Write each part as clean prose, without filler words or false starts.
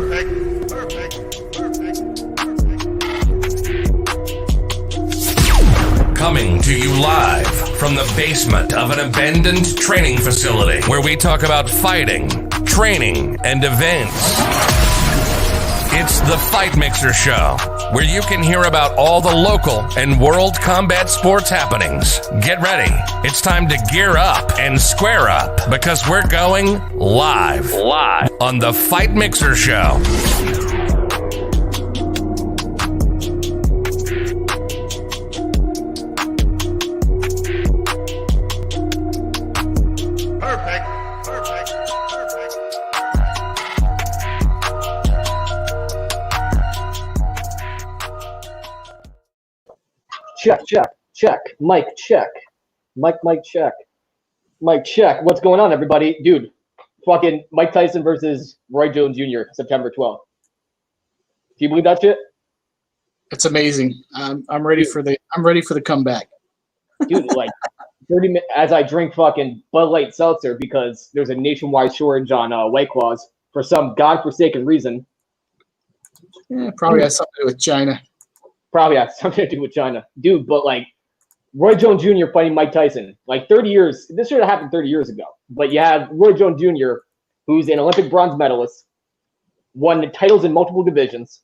Coming to you live from the basement of an abandoned training facility where we talk about fighting, training, and events. It's the Fight Mixer Show, where you can hear about all the local and world combat sports happenings. Get ready. It's time to gear up and square up because we're going live on the Fight Mixer Show. Check. Mic, check. Mic, check. Mic, check. What's going on, everybody? Dude, fucking Mike Tyson versus Roy Jones Jr., September 12th. Do you believe that shit? It's amazing. I'm ready for the comeback. Dude, like 30 minutes as I drink fucking Bud Light Seltzer because there's a nationwide shortage on White Claws for some godforsaken reason. Yeah, probably has something to do with China. Probably has something to do with China. Dude, but like Roy Jones Jr. fighting Mike Tyson, like 30 years, this should have happened 30 years ago. But you have Roy Jones Jr., who's an Olympic bronze medalist, won the titles in multiple divisions,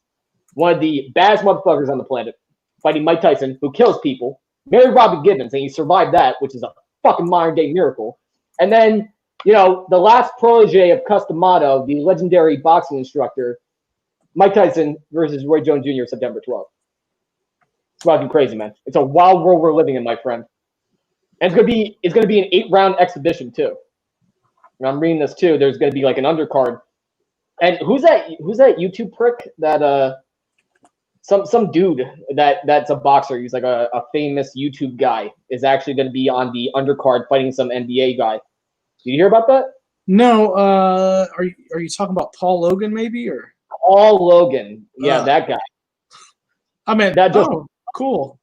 one of the baddest motherfuckers on the planet, fighting Mike Tyson, who kills people, married Robin Gibbons, and he survived that, which is a fucking modern-day miracle. And then, you know, the last protege of Cus D'Amato, the legendary boxing instructor, Mike Tyson versus Roy Jones Jr., September 12th. It's fucking crazy, man. It's a wild world we're living in, my friend. And it's gonna be an 8-round exhibition too. And I'm reading this too. There's gonna be like an undercard. And who's that YouTube prick that some dude that's a boxer, he's like a famous YouTube guy, is actually gonna be on the undercard fighting some NBA guy. Did you hear about that? No, are you talking about Paul Logan maybe or Paul Logan? Yeah, that guy. I mean that just cool.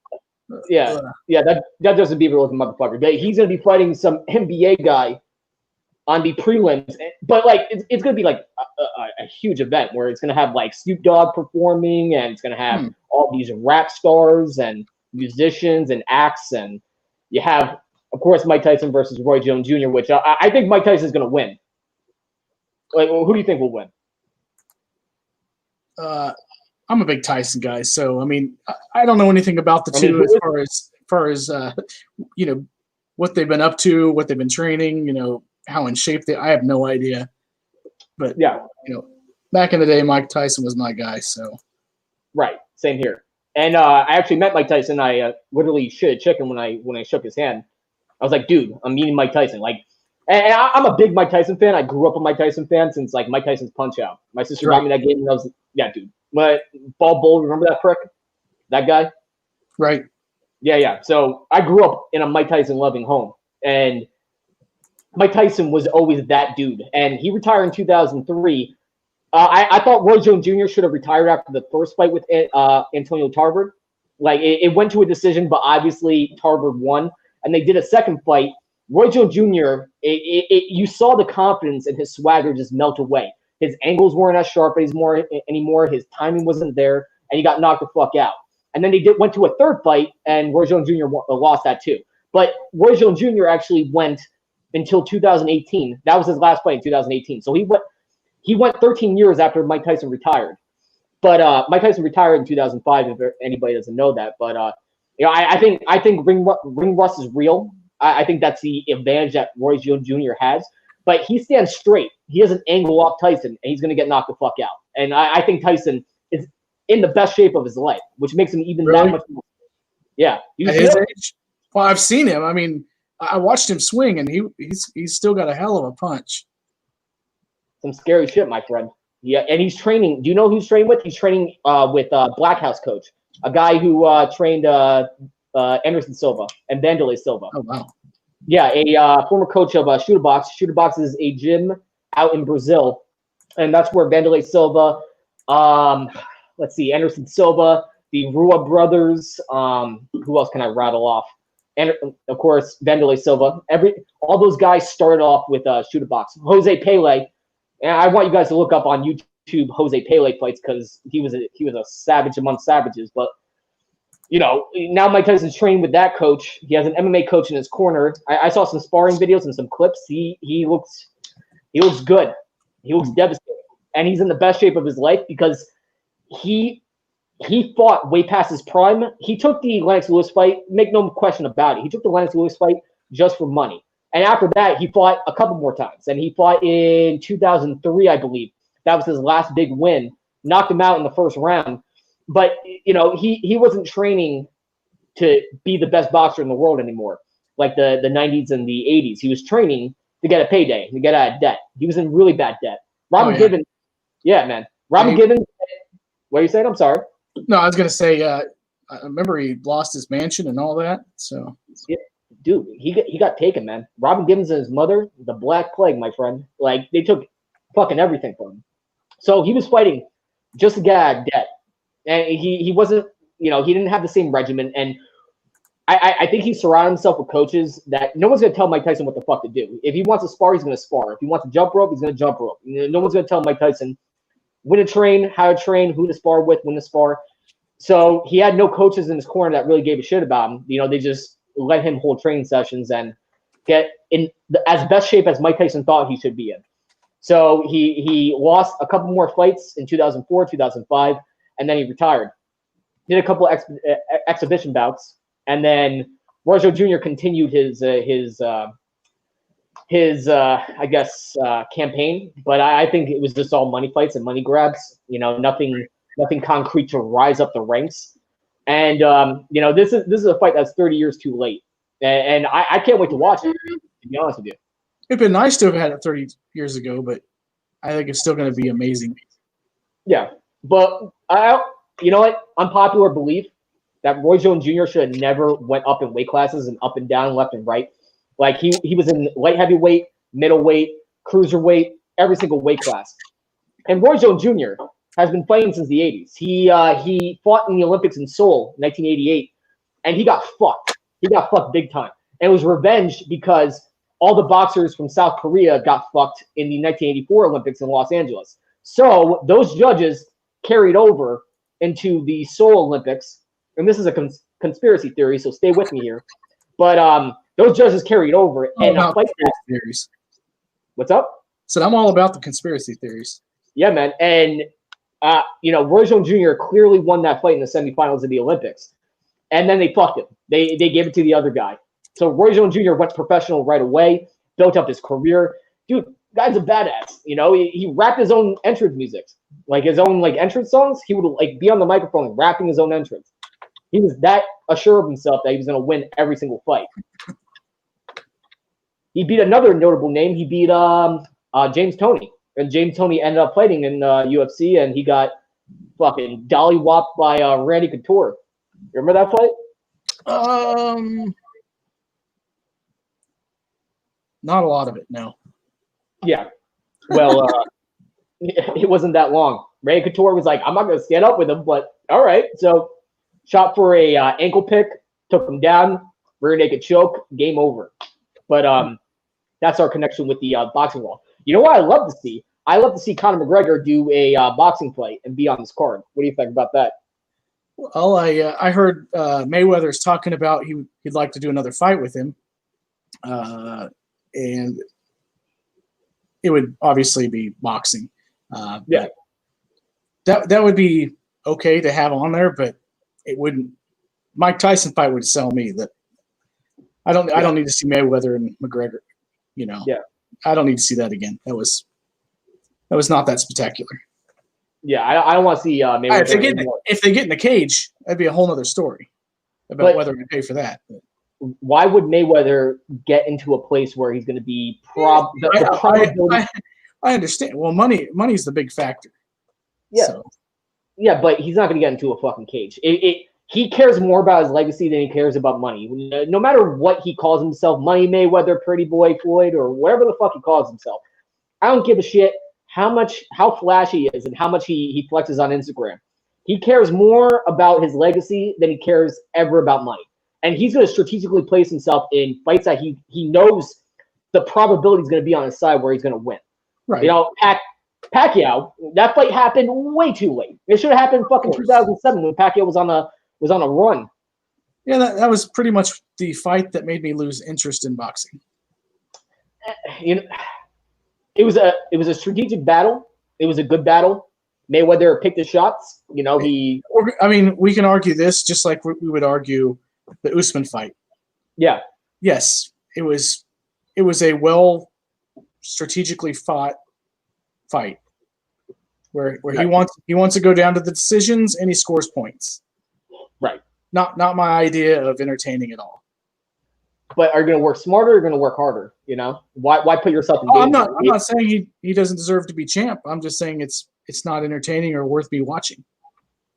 Yeah, that Justin Bieber looking motherfucker. He's gonna be fighting some NBA guy on the prelims, but like it's gonna be like a huge event where it's gonna have like Snoop Dogg performing, and it's gonna have all these rap stars and musicians and acts, and you have, of course, Mike Tyson versus Roy Jones Jr., which I think Mike Tyson is gonna win. Like, who do you think will win? I'm a big Tyson guy, so I mean, I don't know anything about the two as far as you know, what they've been up to, what they've been training, you know, how in shape I have no idea. But yeah, you know, back in the day, Mike Tyson was my guy. So right, same here. And I actually met Mike Tyson. I literally shit a chicken when I shook his hand. I was like, dude, I'm meeting Mike Tyson. Like, and I'm a big Mike Tyson fan. I grew up a Mike Tyson fan since like Mike Tyson's Punch Out. My sister got me that game, and I was yeah, dude. But Ball Bull, remember that prick? That guy? Right. Yeah. So I grew up in a Mike Tyson loving home. And Mike Tyson was always that dude. And he retired in 2003. I thought Roy Jones Jr. should have retired after the first fight with Antonio Tarver. Like, it went to a decision, but obviously Tarver won. And they did a second fight. Roy Jones Jr., you saw the confidence and his swagger just melt away. His angles weren't as sharp anymore. His timing wasn't there, and he got knocked the fuck out. And then they went to a third fight, and Roy Jones Jr. lost that too. But Roy Jones Jr. actually went until 2018. That was his last fight in 2018. So he went 13 years after Mike Tyson retired. But Mike Tyson retired in 2005. If anybody doesn't know that, but you know, I think ring rust is real. I think that's the advantage that Roy Jones Jr. has. But he stands straight. He doesn't angle off Tyson, and he's going to get knocked the fuck out. And I think Tyson is in the best shape of his life, which makes him even that much more. Yeah. At his age? Well, I've seen him. I mean, I watched him swing, and he's still got a hell of a punch. Some scary shit, my friend. Yeah, and he's training. Do you know who he's training with? He's training with Black House coach, a guy who trained Anderson Silva and Vanderlei Silva. Oh, wow. Yeah, a former coach of Shooter Box. Shooter Box is a gym out in Brazil, and that's where Vanderlei Silva, let's see, Anderson Silva, the Rua brothers, who else can I rattle off? And of course, Vanderlei Silva. All those guys started off with Shooter Box. Jose Pele, and I want you guys to look up on YouTube YouTube Jose Pele fights because he was a savage among savages. But now Mike Tyson's training with that coach. He has an MMA coach in his corner. I saw some sparring videos and some clips. He looks good. He looks devastating, and he's in the best shape of his life because he fought way past his prime. He took the Lennox Lewis fight, make no question about it. He took the Lennox Lewis fight just for money. And after that, he fought a couple more times. And he fought in 2003, I believe. That was his last big win. Knocked him out in the first round. But, he wasn't training to be the best boxer in the world anymore, like the 90s and the 80s. He was training to get a payday, to get out of debt. He was in really bad debt. Robin Givens, yeah, man. Robin Givens, what are you saying? I'm sorry. No, I was going to say, I remember he lost his mansion and all that. So, yeah, dude, he got taken, man. Robin Givens and his mother, the Black Plague, my friend. Like, they took fucking everything from him. So he was fighting just to get out of debt. And he wasn't, he didn't have the same regimen. And I think he surrounded himself with coaches that no one's going to tell Mike Tyson what the fuck to do. If he wants to spar, he's going to spar. If he wants to jump rope, he's going to jump rope. No one's going to tell Mike Tyson when to train, how to train, who to spar with, when to spar. So he had no coaches in his corner that really gave a shit about him. They just let him hold training sessions and get in as best shape as Mike Tyson thought he should be in. So he lost a couple more fights in 2004, 2005, and then he retired. Did a couple exhibition bouts, and then Rojo Jr. continued his campaign. But I think it was just all money fights and money grabs. Nothing concrete to rise up the ranks. And this is a fight that's 30 years too late, and I can't wait to watch it. To be honest with you, it'd been nice to have had it 30 years ago, but I think it's still going to be amazing. Yeah, but unpopular belief that Roy Jones Jr. should have never went up in weight classes and up and down, left and right. Like he was in light heavyweight, middleweight, cruiserweight, every single weight class. And Roy Jones Jr. has been fighting since the 80s. He fought in the Olympics in Seoul in 1988, and he got fucked. He got fucked big time. And it was revenge because all the boxers from South Korea got fucked in the 1984 Olympics in Los Angeles. So those judges carried over into the Seoul Olympics. And this is a conspiracy theory, so stay with me here. But those judges carried over. And theories. What's up? So I'm all about the conspiracy theories. Yeah, man. And, Roy Jones Jr. clearly won that fight in the semifinals of the Olympics. And then they fucked him. They gave it to the other guy. So Roy Jones Jr. went professional right away, built up his career. Dude, guy's a badass. He rapped his own entrance music, like his own entrance songs. He would be on the microphone rapping his own entrance. He was that assured of himself that he was going to win every single fight. He beat another notable name. He beat James Toney, and James Toney ended up fighting in UFC, and he got fucking dolly-whopped by Randy Couture. You remember that fight? Not a lot of it, no. Yeah. Well, it wasn't that long. Randy Couture was like, I'm not going to stand up with him, but all right. So shot for a ankle pick, took him down, rear naked choke, game over. But that's our connection with the boxing world. You know what I love to see? I love to see Conor McGregor do a boxing fight and be on this card. What do you think about that? Well, I heard Mayweather's talking about he'd like to do another fight with him. And it would obviously be boxing. Yeah. That would be okay to have on there, but it wouldn't. Mike Tyson fight would sell me. That I don't need to see Mayweather and McGregor. Yeah. I don't need to see that again. That was not that spectacular. Yeah, I don't want to see Mayweather. If they get in the cage, that'd be a whole other story about whether we pay for that. Why would Mayweather get into a place where he's going to be I understand. Well, money's the big factor. Yeah. So. Yeah, but he's not going to get into a fucking cage. He cares more about his legacy than he cares about money. No matter what he calls himself, Money Mayweather, Pretty Boy Floyd, or whatever the fuck he calls himself, I don't give a shit how flashy he is and how much he flexes on Instagram. He cares more about his legacy than he cares ever about money. And he's going to strategically place himself in fights that he knows the probability is going to be on his side where he's going to win. Right. Pacquiao, that fight happened way too late. It should have happened fucking 2007 when Pacquiao was on a run. Yeah, that was pretty much the fight that made me lose interest in boxing. You know, it was a strategic battle. It was a good battle. Mayweather picked his shots. You know, we can argue this just like we would argue the Usman fight. Yeah. Yes, it was a well strategically fought fight where he wants to go down to the decisions and he scores points. Right. Not my idea of entertaining at all. But are you going to work smarter or going to work harder? You know, why put yourself in danger? I'm not saying he doesn't deserve to be champ. I'm just saying it's not entertaining or worth me watching.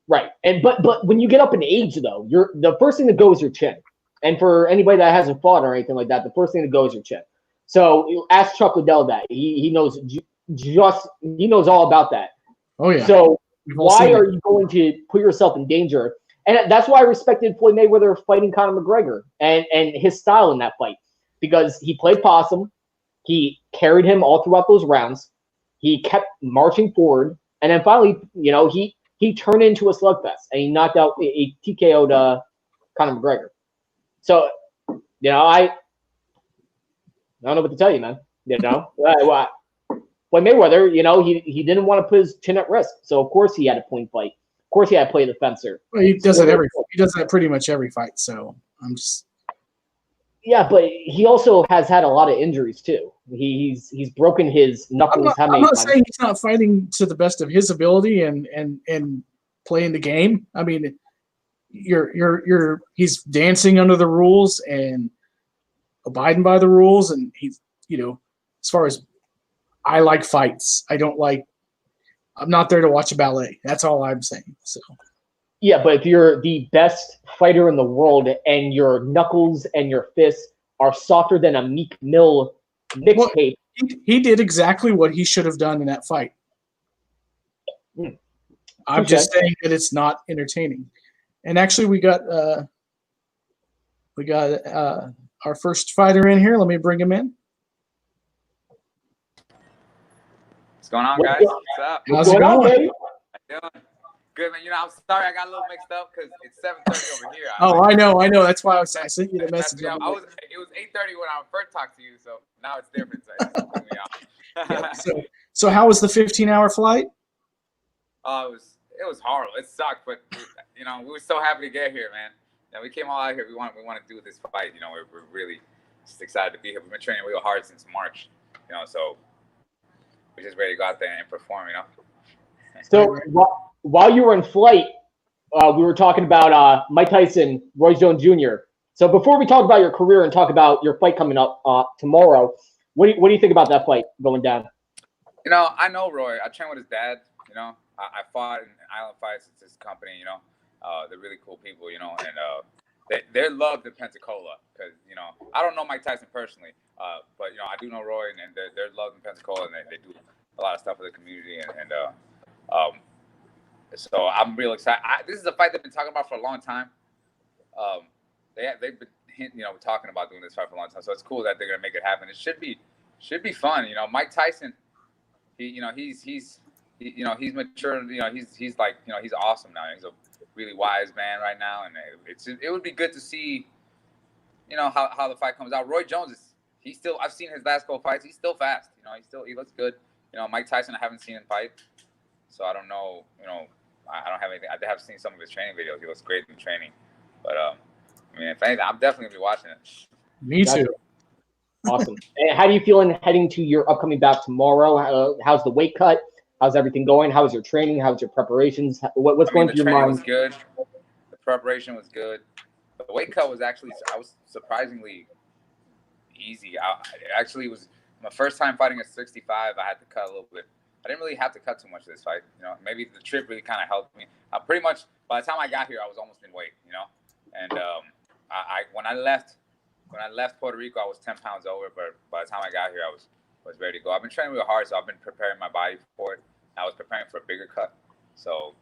Right. And but when you get up in age, though, the first thing that goes is your chin. And for anybody that hasn't fought or anything like that, the first thing that goes is your chin. So ask Chuck Liddell that. He knows he knows all about that. Oh yeah. So why are you going to put yourself in danger? And that's why I respected Floyd Mayweather fighting Conor McGregor and his style in that fight, because he played possum. He carried him all throughout those rounds. He kept marching forward, and then finally, you know, he turned into a slugfest and he knocked out he TKO'd Conor McGregor. So, you know, I don't know what to tell you, man. You know, Floyd Mayweather, you know, he didn't want to put his chin at risk, so of course he had a point fight. Of course, he had to play the fencer. Well, he does that pretty much every fight. So I'm just. Yeah, but he also has had a lot of injuries too. He's broken his knuckles. I'm not saying he's not fighting to the best of his ability and playing the game. I mean, he's dancing under the rules and abiding by the rules, and he's, you know, as far as I like fights, I'm not there to watch a ballet. That's all I'm saying. So. Yeah, but if you're the best fighter in the world and your knuckles and your fists are softer than a Meek Mill mixtape, he did exactly what he should have done in that fight. I'm just saying that it's not entertaining. And actually, we got our first fighter in here. Let me bring him in. What's going on, guys? What's up? How's it going? How you doing? Good, man. You know, I'm sorry I got a little mixed up because it's 7:30 over here. I know. That's why I sent you the message. It was 8:30 when I first talked to you, so now it's different. So how was the 15-hour flight? It was horrible. It sucked, but you know, we were so happy to get here, man. And we came all out here. We want to do this fight. You know, we're really just excited to be here. We've been training real hard since March. You know, so we're just ready to go out there and perform. You know. So while you were in flight, we were talking about Mike Tyson, Roy Jones Jr. So before we talk about your career and talk about your fight coming up tomorrow, what do you think about that fight going down? You know, I know Roy. I trained with his dad. You know, I fought in Island Fights. It's his company. You know, they're really cool people. You know, and they're loved in Pensacola because, you know, I don't know Mike Tyson personally, but you know, I do know Roy, and they're loved in Pensacola, and they do a lot of stuff for the community, so I'm real excited. This is a fight they've been talking about for a long time. They've been, you know, talking about doing this fight for a long time. So it's cool that they're gonna make it happen. It should be fun. You know, Mike Tyson, he's mature. You know, he's like, you know, he's awesome now. He's a really wise man right now, and it would be good to see, you know, how the fight comes out. Roy Jones I've seen his last couple fights. He's still fast. You know, he looks good. You know, Mike Tyson, I haven't seen him fight, so I don't know. You know, I don't have anything. I have seen some of his training videos. He looks great in training. But I mean, if anything, I'm definitely gonna be watching it. Me too. Awesome. And how do you feeling heading to your upcoming bout tomorrow? How's the weight cut? How's everything going? How's your training? How's your preparations? What's going through your mind? The training was good. The preparation was good. The weight cut was I was surprisingly easy. It was my first time fighting at 65. I had to cut a little bit. I didn't really have to cut too much of this fight. You know, maybe the trip really kind of helped me. Pretty much by the time I got here, I was almost in weight. You know, and when I left Puerto Rico, I was 10 pounds over. But by the time I got here, I was ready to go. I've been training real hard, so I've been preparing my body for it. I was preparing for a bigger cut, so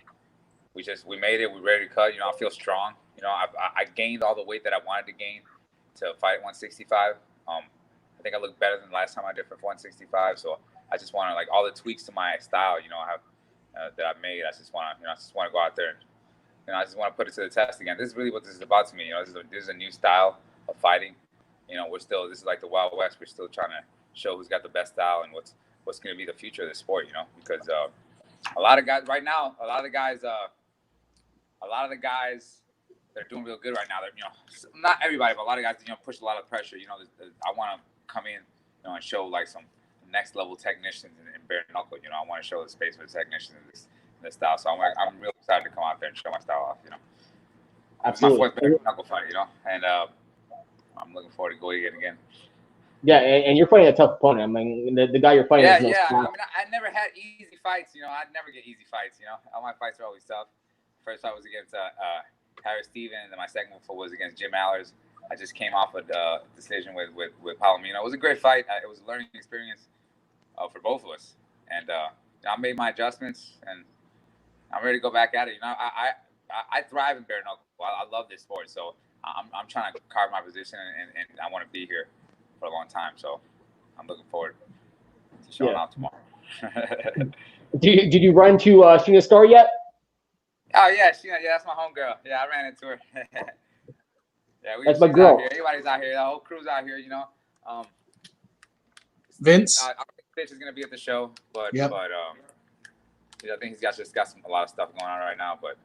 we made it. We're ready to cut. You know, I feel strong. You know, I gained all the weight that I wanted to gain to fight 165. I think I look better than the last time I did for 165. So I just want to, like, all the tweaks to my style, you know, I have that I've made. I just want to go out there and, you know, I just want to put it to the test again. This is really what this is about to me. You know, this is a new style of fighting. You know, this is like the Wild West. We're still trying to show who's got the best style and what's going to be the future of the sport, you know, because a lot of guys right now, a lot of the guys, they're doing real good right now. They're, you know, not everybody, but a lot of guys, you know, push a lot of pressure. You know, I want to come in, you know, and show like some next level technicians in bare knuckle. You know, I want to show the space for the technicians in this style. So I'm real excited to come out there and show my style off. You know, Absolutely. It's my fourth bare knuckle fight. You know, and I'm looking forward to going again. Yeah, and you're fighting a tough opponent. I mean, the guy you're fighting. Yeah, is no yeah. spot. I mean, I never had easy fights. You know, I'd never get easy fights. You know, all my fights are always tough. First fight was against Harris Stevens, and my second one was against Jim Allers. I just came off a decision with Palomino. It was a great fight. It was a learning experience for both of us, and I made my adjustments, and I'm ready to go back at it. You know, I thrive in bare knuckle. I love this sport, so I'm trying to carve my position, and I want to be here for a long time. So I'm looking forward to showing out tomorrow. Did you run to Sheena Star yet? Oh yeah, Sheena. Yeah, that's my homegirl. Yeah, I ran into her. Yeah, that's my girl. Out here. Everybody's out here. The whole crew's out here. You know. Vince. I think Vince is gonna be at the show, but yep. I think he's got a lot of stuff going on right now. But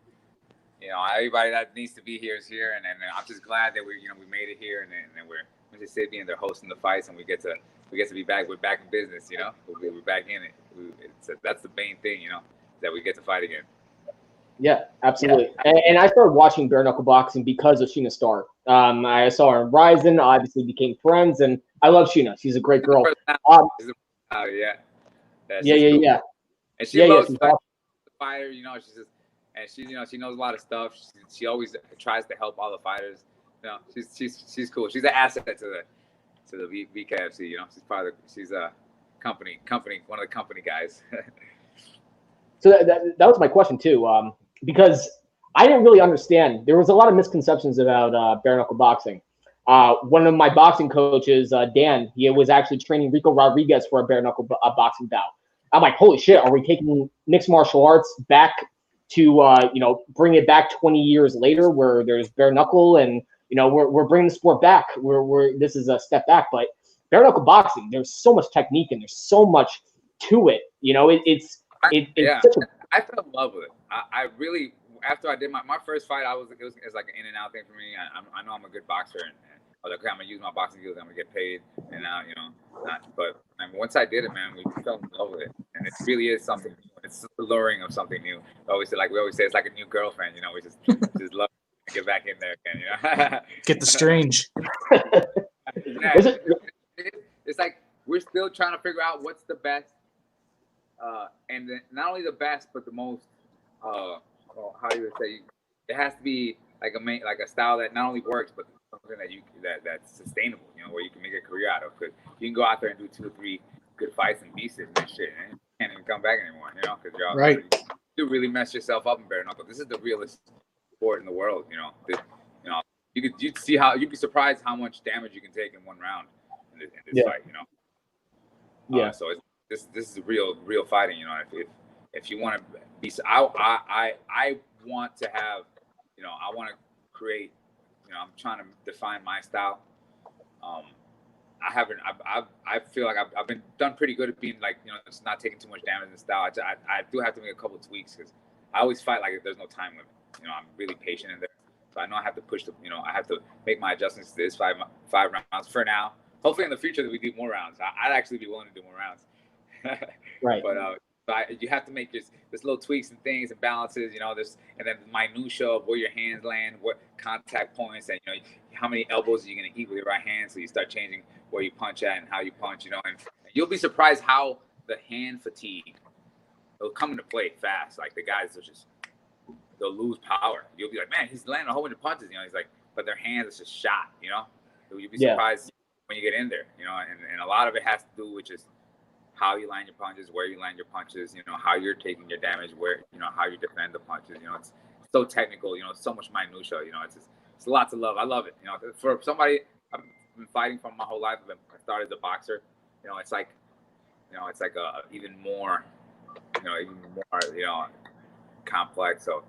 you know, everybody that needs to be here is here, and I'm just glad that we made it here, and then we're Mississippi, and they're hosting the fights, and we get to be back. We're back in business. You know, we're back in it. That's the main thing. You know, that we get to fight again. Yeah, absolutely. Yeah. And I started watching bare knuckle boxing because of Sheena Star. I saw her in Ryzen, obviously became friends, and I love Sheena. She's a great girl. Yeah. Yeah. And she loves the fighter, you know, she knows a lot of stuff. She always tries to help all the fighters. You know, she's cool. She's an asset to the BKFC, you know. She's a company, one of the company guys. So that was my question too. Because I didn't really understand. There was a lot of misconceptions about bare knuckle boxing. One of my boxing coaches, Dan, he was actually training Rico Rodriguez for a bare knuckle boxing bout. I'm like, holy shit, are we taking mixed martial arts back to, bring it back 20 years later where there's bare knuckle and, you know, we're bringing the sport back. This is a step back, but bare knuckle boxing, there's so much technique and there's so much to it. You know, it's I fell in love with it. I really, after I did my first fight, it was like an in and out thing for me. I know I'm a good boxer, and I was like, okay, I'm gonna use my boxing skills. I'm gonna get paid, and now, you know, but once I did it, man, we fell in love with it, and it really is something new. It's the luring of something new. We always say it's like a new girlfriend. You know, we just love to get back in there again. You know, get the strange. It's like we're still trying to figure out what's the best. And then not only the best, but the most, how do you say? It has to be like a style that not only works, but something that's sustainable. You know, where you can make a career out of. Because you can go out there and do 2 or 3 good fights and beasts and shit, and you can't even come back anymore. You know, because you're right. You really mess yourself up in bare knuckle. This is the realest sport in the world. You know, you'd see how you'd be surprised how much damage you can take in one round in this fight. You know. Yeah. So this is real fighting, you know. If you want to be, I want to have, you know, I want to create, you know, I'm trying to define my style. I feel like I've been done pretty good at being like, you know, just not taking too much damage in the style. I do have to make a couple of tweaks because I always fight like there's no time limit. You know, I'm really patient in there, so I know I have to push I have to make my adjustments to this five rounds for now. Hopefully in the future that we do more rounds. I'd actually be willing to do more rounds. Right. But you have to make this little tweaks and things and balances, you know, and then minutia of where your hands land, what contact points, and, you know, how many elbows are you going to eat with your right hand. So you start changing where you punch at and how you punch, you know, and you'll be surprised how the hand fatigue will come into play fast. Like the guys they'll lose power. You'll be like, man, he's landing a whole bunch of punches, you know, he's like, but their hands is just shot, you know. So you'll be surprised when you get in there, you know, and a lot of it has to do with just how you land your punches, where you land your punches, you know, how you're taking your damage, where, you know, how you defend the punches, you know, it's so technical, you know, so much minutia, you know, it's a lot to love. I love it, you know, for somebody, I've been fighting for my whole life. I started as a boxer, you know, it's like it's like even more complex. So,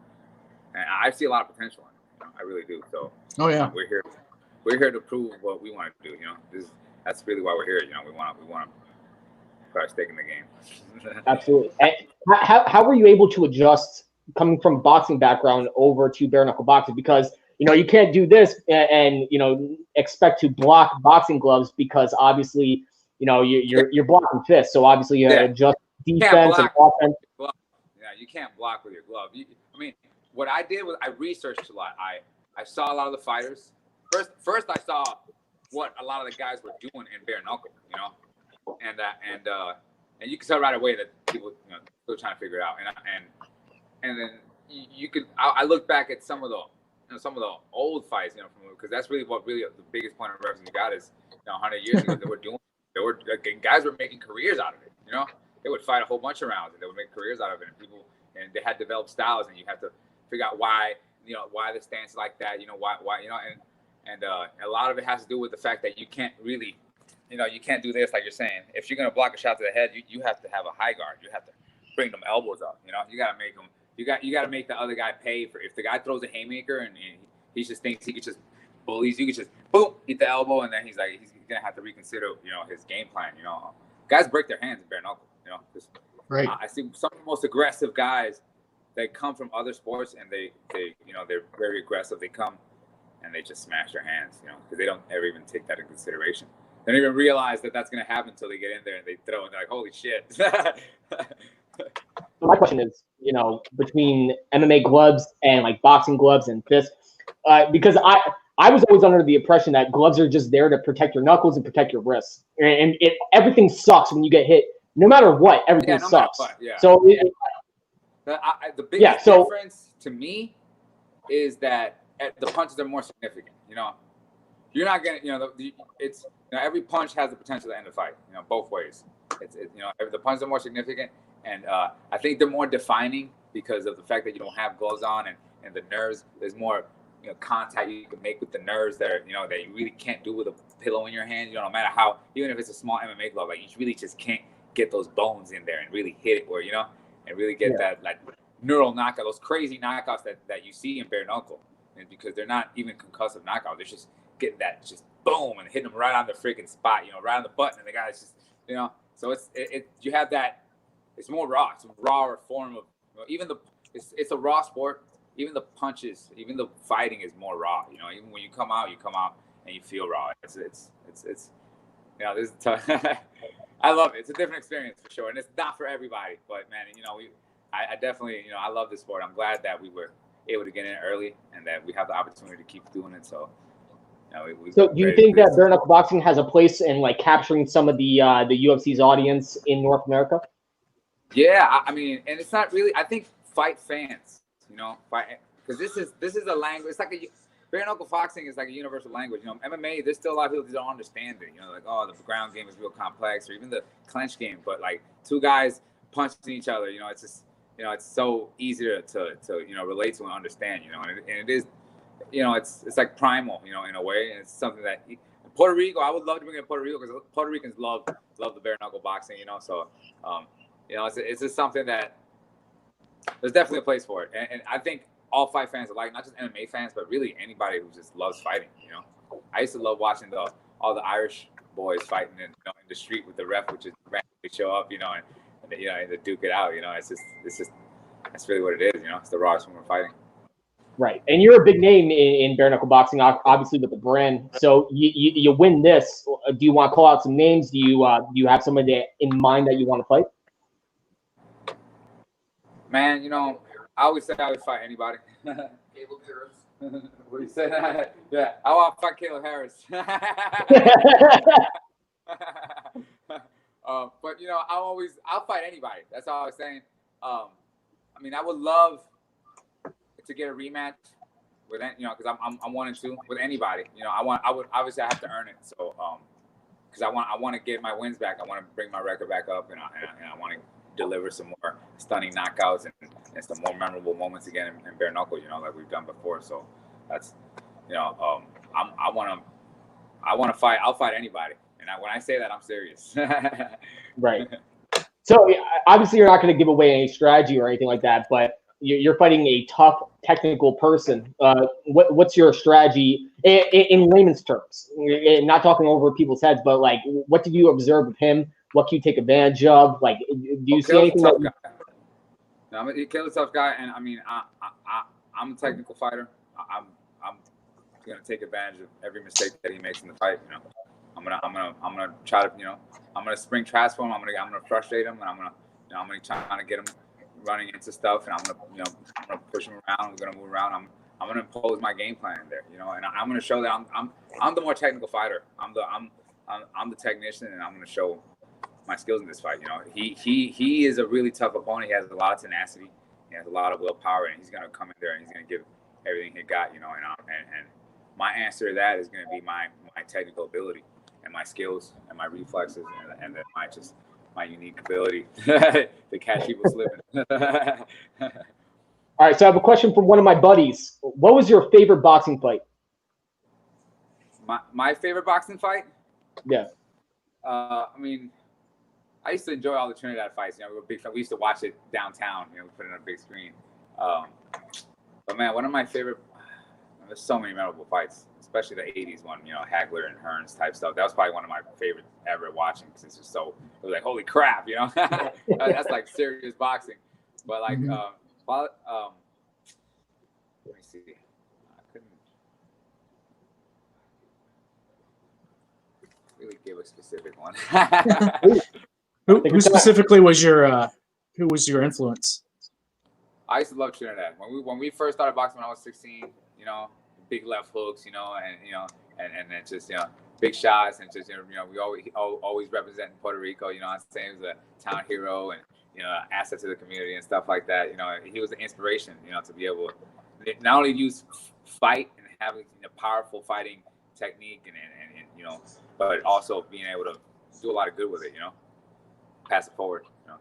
and I see a lot of potential in it. I really do. So, we're here to prove what we want to do. That's really why we're here. We want to put our stake in the game. Absolutely. And how were you able to adjust coming from boxing background over to bare knuckle boxing? Because you can't do this and expect to block boxing gloves, because obviously you're blocking fists. So obviously you have to adjust defense and offense. Yeah, you can't block with your glove. I mean, what I did was I researched a lot. I saw a lot of the fighters. First I saw what a lot of the guys were doing in bare knuckle, and you can tell right away that people still trying to figure it out. And then you could. I look back at some of the old fights, because that's really the biggest point of reference you got is 100 years ago guys were making careers out of it. They would fight a whole bunch of rounds and they would make careers out of it. And they had developed styles, and you have to figure out why the stance is like that. Why and a lot of it has to do with the fact that you can't really, you can't do this like you're saying. If you're gonna block a shot to the head, you have to have a high guard. You have to bring them elbows up. You gotta make them. You got to make the other guy pay for. If the guy throws a haymaker and he just thinks he could just bullies, you could just boom, hit the elbow, and then he's gonna have to reconsider his game plan. Guys break their hands in bare knuckle. Right. I see some of the most aggressive guys that come from other sports, and they're very aggressive. They come and they just smash their hands, because they don't ever even take that into consideration. They don't even realize that that's going to happen until they get in there and they throw, and they're like, holy shit. My question is, between MMA gloves and like boxing gloves and fists, because I was always under the impression that gloves are just there to protect your knuckles and protect your wrists, and everything sucks when you get hit. No matter what, everything sucks. So the biggest difference to me is that the punches are more significant. You're not gonna, it's every punch has the potential to end the fight. Both ways. The punches are more significant, and I think they're more defining because of the fact that you don't have gloves on, and the nerves. There's more contact you can make with the nerves that are, that you really can't do with a pillow in your hand. No matter how, even if it's a small MMA glove, like you really just can't get those bones in there and really hit it, or and really get that like neural knockout, those crazy knockouts that you see in bare knuckle, and because they're not even concussive knockouts, they're just getting that just boom and hitting them right on the freaking spot, right on the button, and the guy's just, so you have that. It's more raw. It's a rawer form of it's a raw sport. Even the punches, even the fighting is more raw. Even when you come out and you feel raw. It's this is tough. I love it. It's a different experience for sure, and it's not for everybody. But man, I definitely, I love this sport. I'm glad that we were able to get in early and that we have the opportunity to keep doing it. So, so do you think that bare knuckle boxing has a place in like capturing some of the UFC's audience in North America? Yeah, I mean, and it's not really. I think fight fans, because this is a language. It's like bare knuckle boxing is like a universal language. MMA, there's still a lot of people that don't understand it. Like, oh, the ground game is real complex, or even the clinch game. But like two guys punching each other, it's just, it's so easy to relate to and understand. And it is, it's like primal, in a way. And it's something that Puerto Rico, I would love to bring in Puerto Rico, because Puerto Ricans love the bare knuckle boxing. So, it's just something that there's definitely a place for it. And I think all fight fans alike, not just MMA fans, but really anybody who just loves fighting. I used to love watching all the Irish boys fighting in the street with the ref, which is randomly show up, and they duke it out. It's just that's really what it is. It's the rawest form of fighting. Right, and you're a big name in bare knuckle boxing, obviously with the brand. So you win this. Do you want to call out some names? Do you have somebody in mind that you want to fight? Man, I always say I would fight anybody. Caleb Harris. What do you say? Yeah, I want to fight Caleb Harris. But I'll fight anybody. That's all I was saying. I mean, I would love to get a rematch with, because I'm 1-2 with anybody. I would obviously I have to earn it. So, because I want to get my wins back. I want to bring my record back up, and I want to deliver some more stunning knockouts and some more memorable moments again in bare knuckle, like we've done before. So that's, I want to fight. I'll fight anybody. And when I say that, I'm serious. Right. So obviously, you're not going to give away any strategy or anything like that, but you're fighting a tough technical person. What's your strategy in layman's terms? Not talking over people's heads, but like, what did you observe of him? What can you take advantage of? Like, do you see anything that? No, Caleb's a tough guy, and I mean, I'm a technical fighter. I'm gonna take advantage of every mistake that he makes in the fight. You know, I'm gonna try to, I'm gonna spring traps for him. I'm gonna frustrate him, and I'm gonna try to get him running into stuff, and I'm gonna push him around. We're gonna move around. I'm gonna impose my game plan in there, and I'm gonna show that I'm the more technical fighter. I'm the technician, and I'm gonna show my skills in this fight. He is a really tough opponent. He has a lot of tenacity. He has a lot of willpower, and he's gonna come in there and he's gonna give everything he got. And my answer to that is gonna be my technical ability and my skills and my reflexes and then my unique ability to catch people slipping. All right, so I have a question from one of my buddies. What was your favorite boxing fight? My favorite boxing fight? Yeah. I mean, I used to enjoy all the Trinidad fights. We were big. We used to watch it downtown. We put it on a big screen. But man, one of my favorite. There's so many memorable fights, especially the '80s one. Hagler and Hearns type stuff. That was probably one of my favorite ever watching because it's just so. It was like, holy crap, That's like serious boxing. But like, let me see. I couldn't really give a specific one. Who specifically was who was your influence? I used to love Trinidad. When we first started boxing when I was 16, big left hooks, and then just big shots and just we always representing Puerto Rico. I'm saying he was a town hero and asset to the community and stuff like that. He was an inspiration. To be able to not only use fight and having powerful fighting technique and but also being able to do a lot of good with it. Pass it forward. All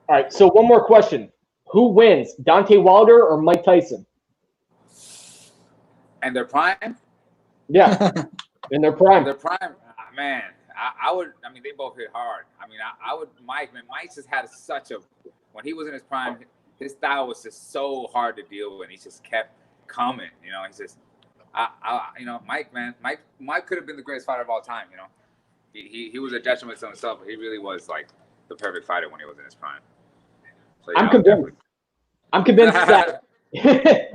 right. So one more question: who wins, Deontay Wilder or Mike Tyson? And their prime? Yeah, in their prime. Their prime, man. I would. I mean, they both hit hard. I mean, I would. Mike just had such a. When he was in his prime, his style was just so hard to deal with. And he just kept coming. He's just. Mike could have been the greatest fighter of all time. He was a detriment to himself, but he really was like the perfect fighter when he was in his prime. So, I'm convinced. I'm convinced that.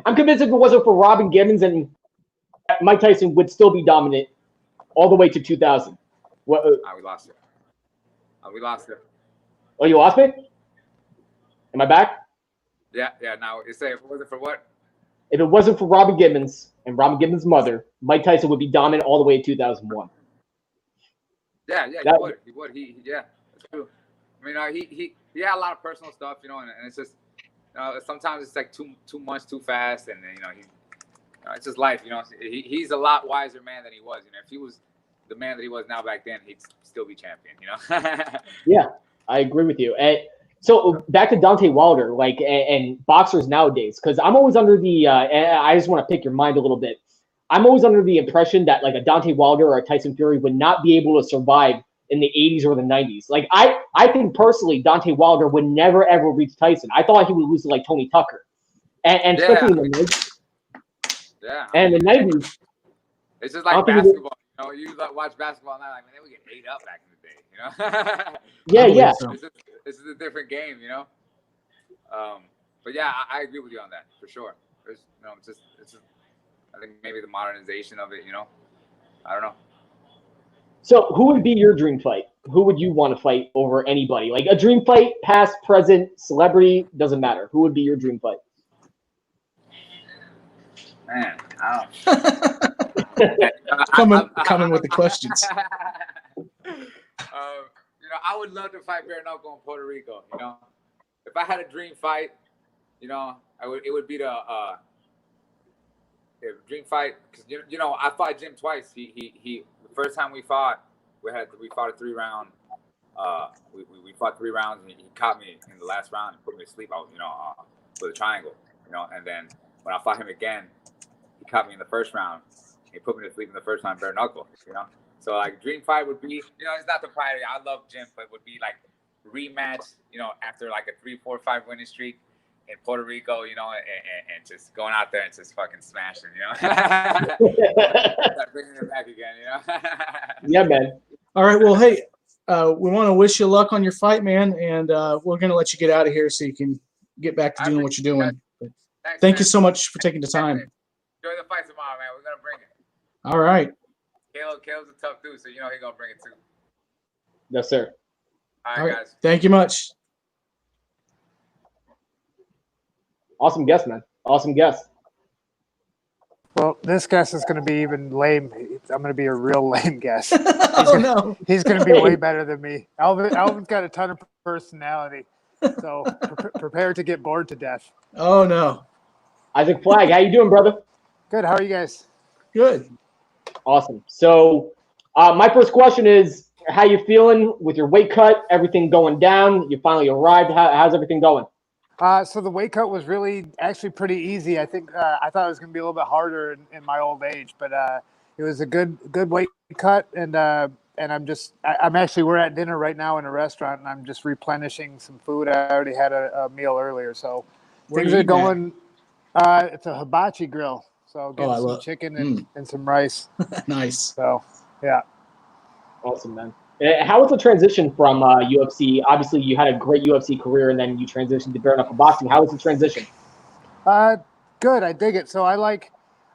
I'm convinced if it wasn't for Robin Gibbons and Mike Tyson would still be dominant all the way to 2000. We lost it. We lost it. Oh, you lost me? Am I back? Yeah. Now, you say if it wasn't for what? If it wasn't for Robin Gibbons and Robin Gibbons' mother, Mike Tyson would be dominant all the way to 2001. Yeah, he would. Yeah, that's true. I mean, he had a lot of personal stuff, and it's just. Sometimes it's like too much, too fast, and it's just life. He's a lot wiser man than he was. If he was the man that he was now back then, he'd still be champion. Yeah, I agree with you. And so back to Deontay Wilder, like and boxers nowadays, because I'm always under the. I just want to pick your mind a little bit. I'm always under the impression that like a Deontay Wilder or a Tyson Fury would not be able to survive in the 80s or the 90s. Like, I think personally, Deontay Wilder would never, ever reach Tyson. I thought he would lose to, like, Tony Tucker. And especially in the 90s. Yeah. And in the 90s. It's just like basketball. You watch basketball now, like, man, they would get ate up back in the day, Yeah. So. This is a different game, But, yeah, I agree with you on that, for sure. There's, it's just, I think maybe the modernization of it, I don't know. So who would be your dream fight? Who would you want to fight over anybody? Like a dream fight, past, present, celebrity, doesn't matter. Who would be your dream fight? Man, I don't. Coming with the questions. I would love to fight bare knuckle in Puerto Rico. If I had a dream fight, it would be the dream fight because I fought Jim twice. He the first time we fought a 3-round. We fought 3 rounds and he caught me in the last round and put me to sleep out with a triangle. And then when I fought him again, he caught me in the first round. He put me to sleep in the first time bare knuckle. So like dream fight would be it's not the fight I love Jim, but it would be like rematch, after like a 3, 4, 5 winning streak in Puerto Rico, and just going out there and just fucking smashing, Start bringing it back again, Yeah, man. All right. Well, hey, we want to wish you luck on your fight, man, and we're going to let you get out of here so you can get back to doing what you're doing. Thanks, Thank man. you so much for taking the time. Enjoy the fight tomorrow, man. We're going to bring it. All right. Caleb's a tough dude, so he's going to bring it too. Yes, sir. All right, guys. Thank you much. Awesome guest, man. Awesome guest. Well, this guest is going to be even lame. I'm going to be a real lame guest. He's going to be way better than me. Elvin's got a ton of personality, so prepare to get bored to death. Oh, no. Isaac Flagg, how you doing, brother? Good. How are you guys? Good. Awesome. So my first question is, how you feeling with your weight cut? Everything going down? You finally arrived. How's everything going? So the weight cut was really actually pretty easy. I think I thought it was going to be a little bit harder in my old age, but it was a good weight cut. And I'm actually, we're at dinner right now in a restaurant, and I'm just replenishing some food. I already had a meal earlier, so things are going. It's a hibachi grill, so getting some chicken and some rice. Nice. So yeah. Awesome, man. How was the transition from UFC? Obviously, you had a great UFC career, and then you transitioned to bare knuckle boxing. How was the transition? Good. I dig it. So I love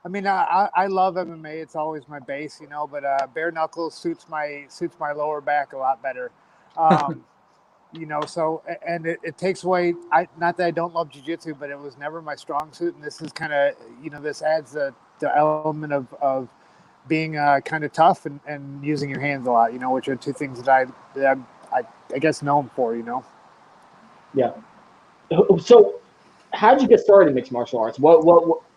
MMA. It's always my base, but bare knuckles suits my lower back a lot better. So, and it takes away, not that I don't love jiu-jitsu, but it was never my strong suit. And this is kind of, this adds the element of being kind of tough and using your hands a lot, which are two things that I guess known for, Yeah. So how did you get started in mixed martial arts? What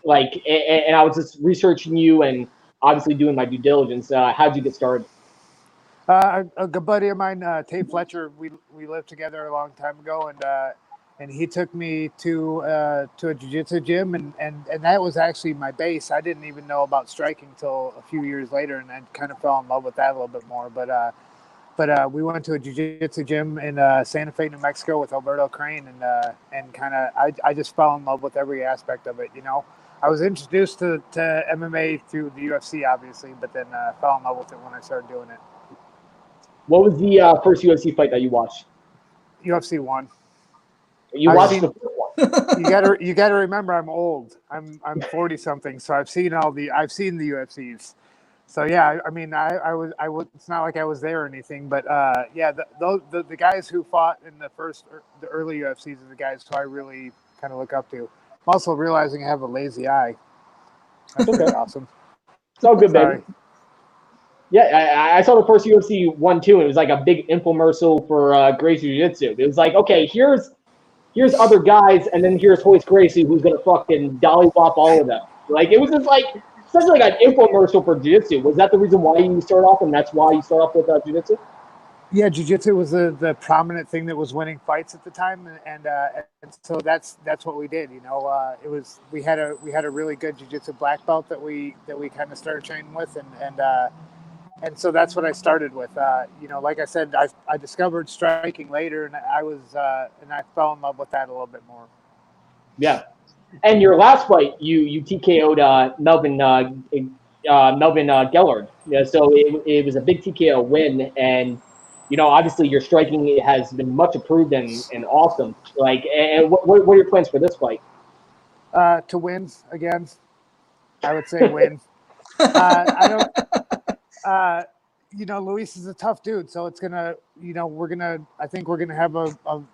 and I was just researching you and obviously doing my due diligence. How did you get started? A good buddy of mine, Tate Fletcher, we lived together a long time ago, and he took me to a jiu-jitsu gym, and that was actually my base. I didn't even know about striking till a few years later, and I kind of fell in love with that a little bit more. But we went to a jiu-jitsu gym in Santa Fe, New Mexico, with Alberto Crane, and kind of I just fell in love with every aspect of it. I was introduced to MMA through the UFC, obviously, but then fell in love with it when I started doing it. What was the first UFC fight that you watched? UFC 1. You watched the first one. You gotta remember, I'm old. I'm 40 something, so I've seen the UFCs. So yeah, I mean, I was. It's not like I was there or anything, but yeah, the guys who fought in the early UFCs are the guys who I really kind of look up to. I'm also realizing I have a lazy eye. That's okay. Awesome. It's all good, baby. Yeah, I saw the first UFC 1 too, and it was like a big infomercial for Gracie Jiu-Jitsu. It was like, okay, here's other guys, and then here's Hoist Gracie, who's gonna fucking dollywop all of them. Like, it was just like such like an infomercial for Jiu-Jitsu. Was that the reason why you started off, and that's why you start off with Jiu-Jitsu? Yeah, Jiu-Jitsu was the prominent thing that was winning fights at the time, and so that's what we did. It was we had a really good Jiu-Jitsu black belt that we kind of started training with, and so that's what I started with. Like I said, I discovered striking later, and I fell in love with that a little bit more. Yeah. And your last fight, you TKO'd Melvin Gellard. Yeah, so it was a big TKO win, and obviously your striking has been much improved and awesome. Like, and what are your plans for this fight? To win again, I would say win. I don't. Luis is a tough dude, so it's gonna, I think we're gonna have I'm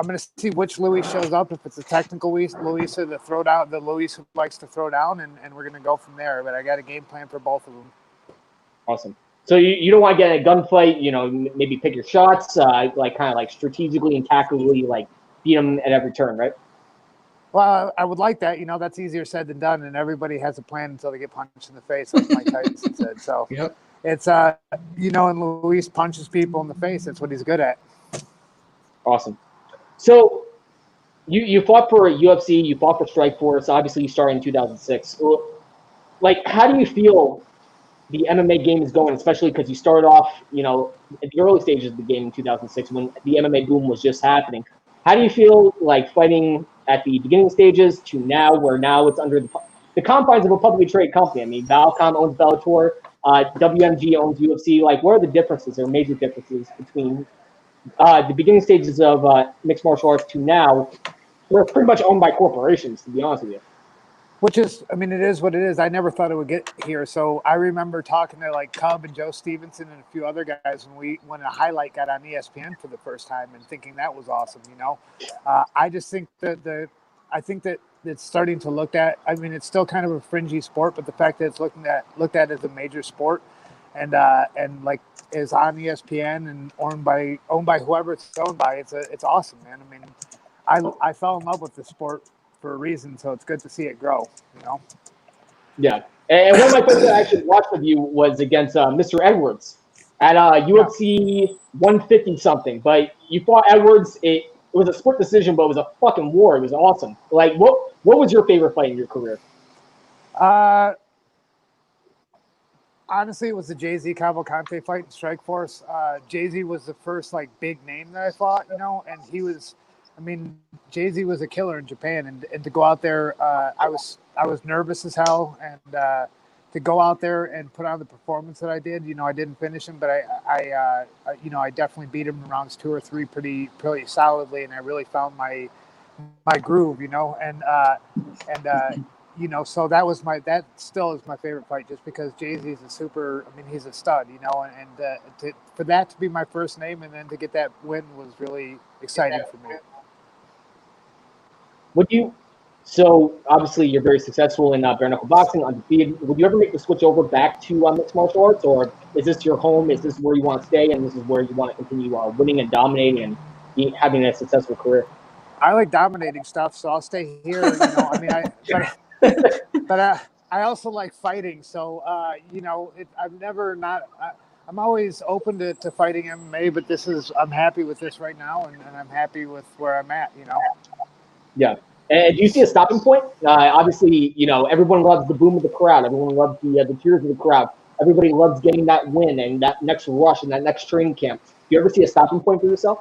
gonna see which Luis shows up, if it's a technical Luis or the Luis who likes to throw down, and we're gonna go from there. But I got a game plan for both of them. Awesome. So you don't want to get in a gunfight, maybe pick your shots, like kind of like strategically and tactically, like beat them at every turn, right? Well, I would like that. That's easier said than done, and everybody has a plan until they get punched in the face, like Mike Tyson said. So yep. It's and Luis punches people in the face. That's what he's good at. Awesome. So you fought for UFC, you fought for Strikeforce. Obviously, you started in 2006. Like, how do you feel the MMA game is going, especially because you started off, you know, at the early stages of the game in 2006 when the MMA boom was just happening. How do you feel like fighting at the beginning stages to now, where now it's under the confines of a publicly traded company? I mean, Valcom owns Bellator, WMG owns UFC. Like, what are the differences or major differences between the beginning stages of mixed martial arts to now, where it's pretty much owned by corporations, to be honest with you? Which is, I mean, it is what it is. I never thought it would get here. So I remember talking to like Cub and Joe Stevenson and a few other guys when a highlight got on ESPN for the first time and thinking that was awesome. You know, I just think that I think that it's starting to look at. I mean, it's still kind of a fringy sport, but the fact that it's looked at as a major sport and like is on ESPN and owned by whoever it's owned by, it's awesome, man. I mean, I fell in love with the sport for a reason, so it's good to see it grow, you know? Yeah. And one of my fights that I actually watched with you was against Mr. Edwards at UFC 150 something. But you fought Edwards. It was a split decision, but it was a fucking war. It was awesome. Like, what was your favorite fight in your career? Honestly, it was the Jay-Z Cavalcante fight in Strikeforce. Jay-Z was the first like big name that I fought, you know, and he was. I mean, Jay-Z was a killer in Japan, and to go out there, I was nervous as hell, and to go out there and put on the performance that I did, you know, I didn't finish him, but I definitely beat him in rounds 2 or 3 pretty solidly, and I really found my groove, you know, and you know, so that still is my favorite fight, just because Jay-Z is he's a stud, you know, and for that to be my first name and then to get that win was really exciting for me. So obviously you're very successful in bare knuckle boxing, undefeated. Would you ever make the switch over back to mixed martial arts, or is this your home? Is this where you want to stay, and this is where you want to continue winning and dominating and having a successful career? I like dominating stuff, so I'll stay here. You know, I mean, but I also like fighting. So you know, I'm always open to fighting MMA, but I'm happy with this right now, and I'm happy with where I'm at. You know. Yeah. And do you see a stopping point? Obviously, you know, everyone loves the boom of the crowd. Everyone loves the cheers of the crowd. Everybody loves getting that win and that next rush and that next training camp. Do you ever see a stopping point for yourself?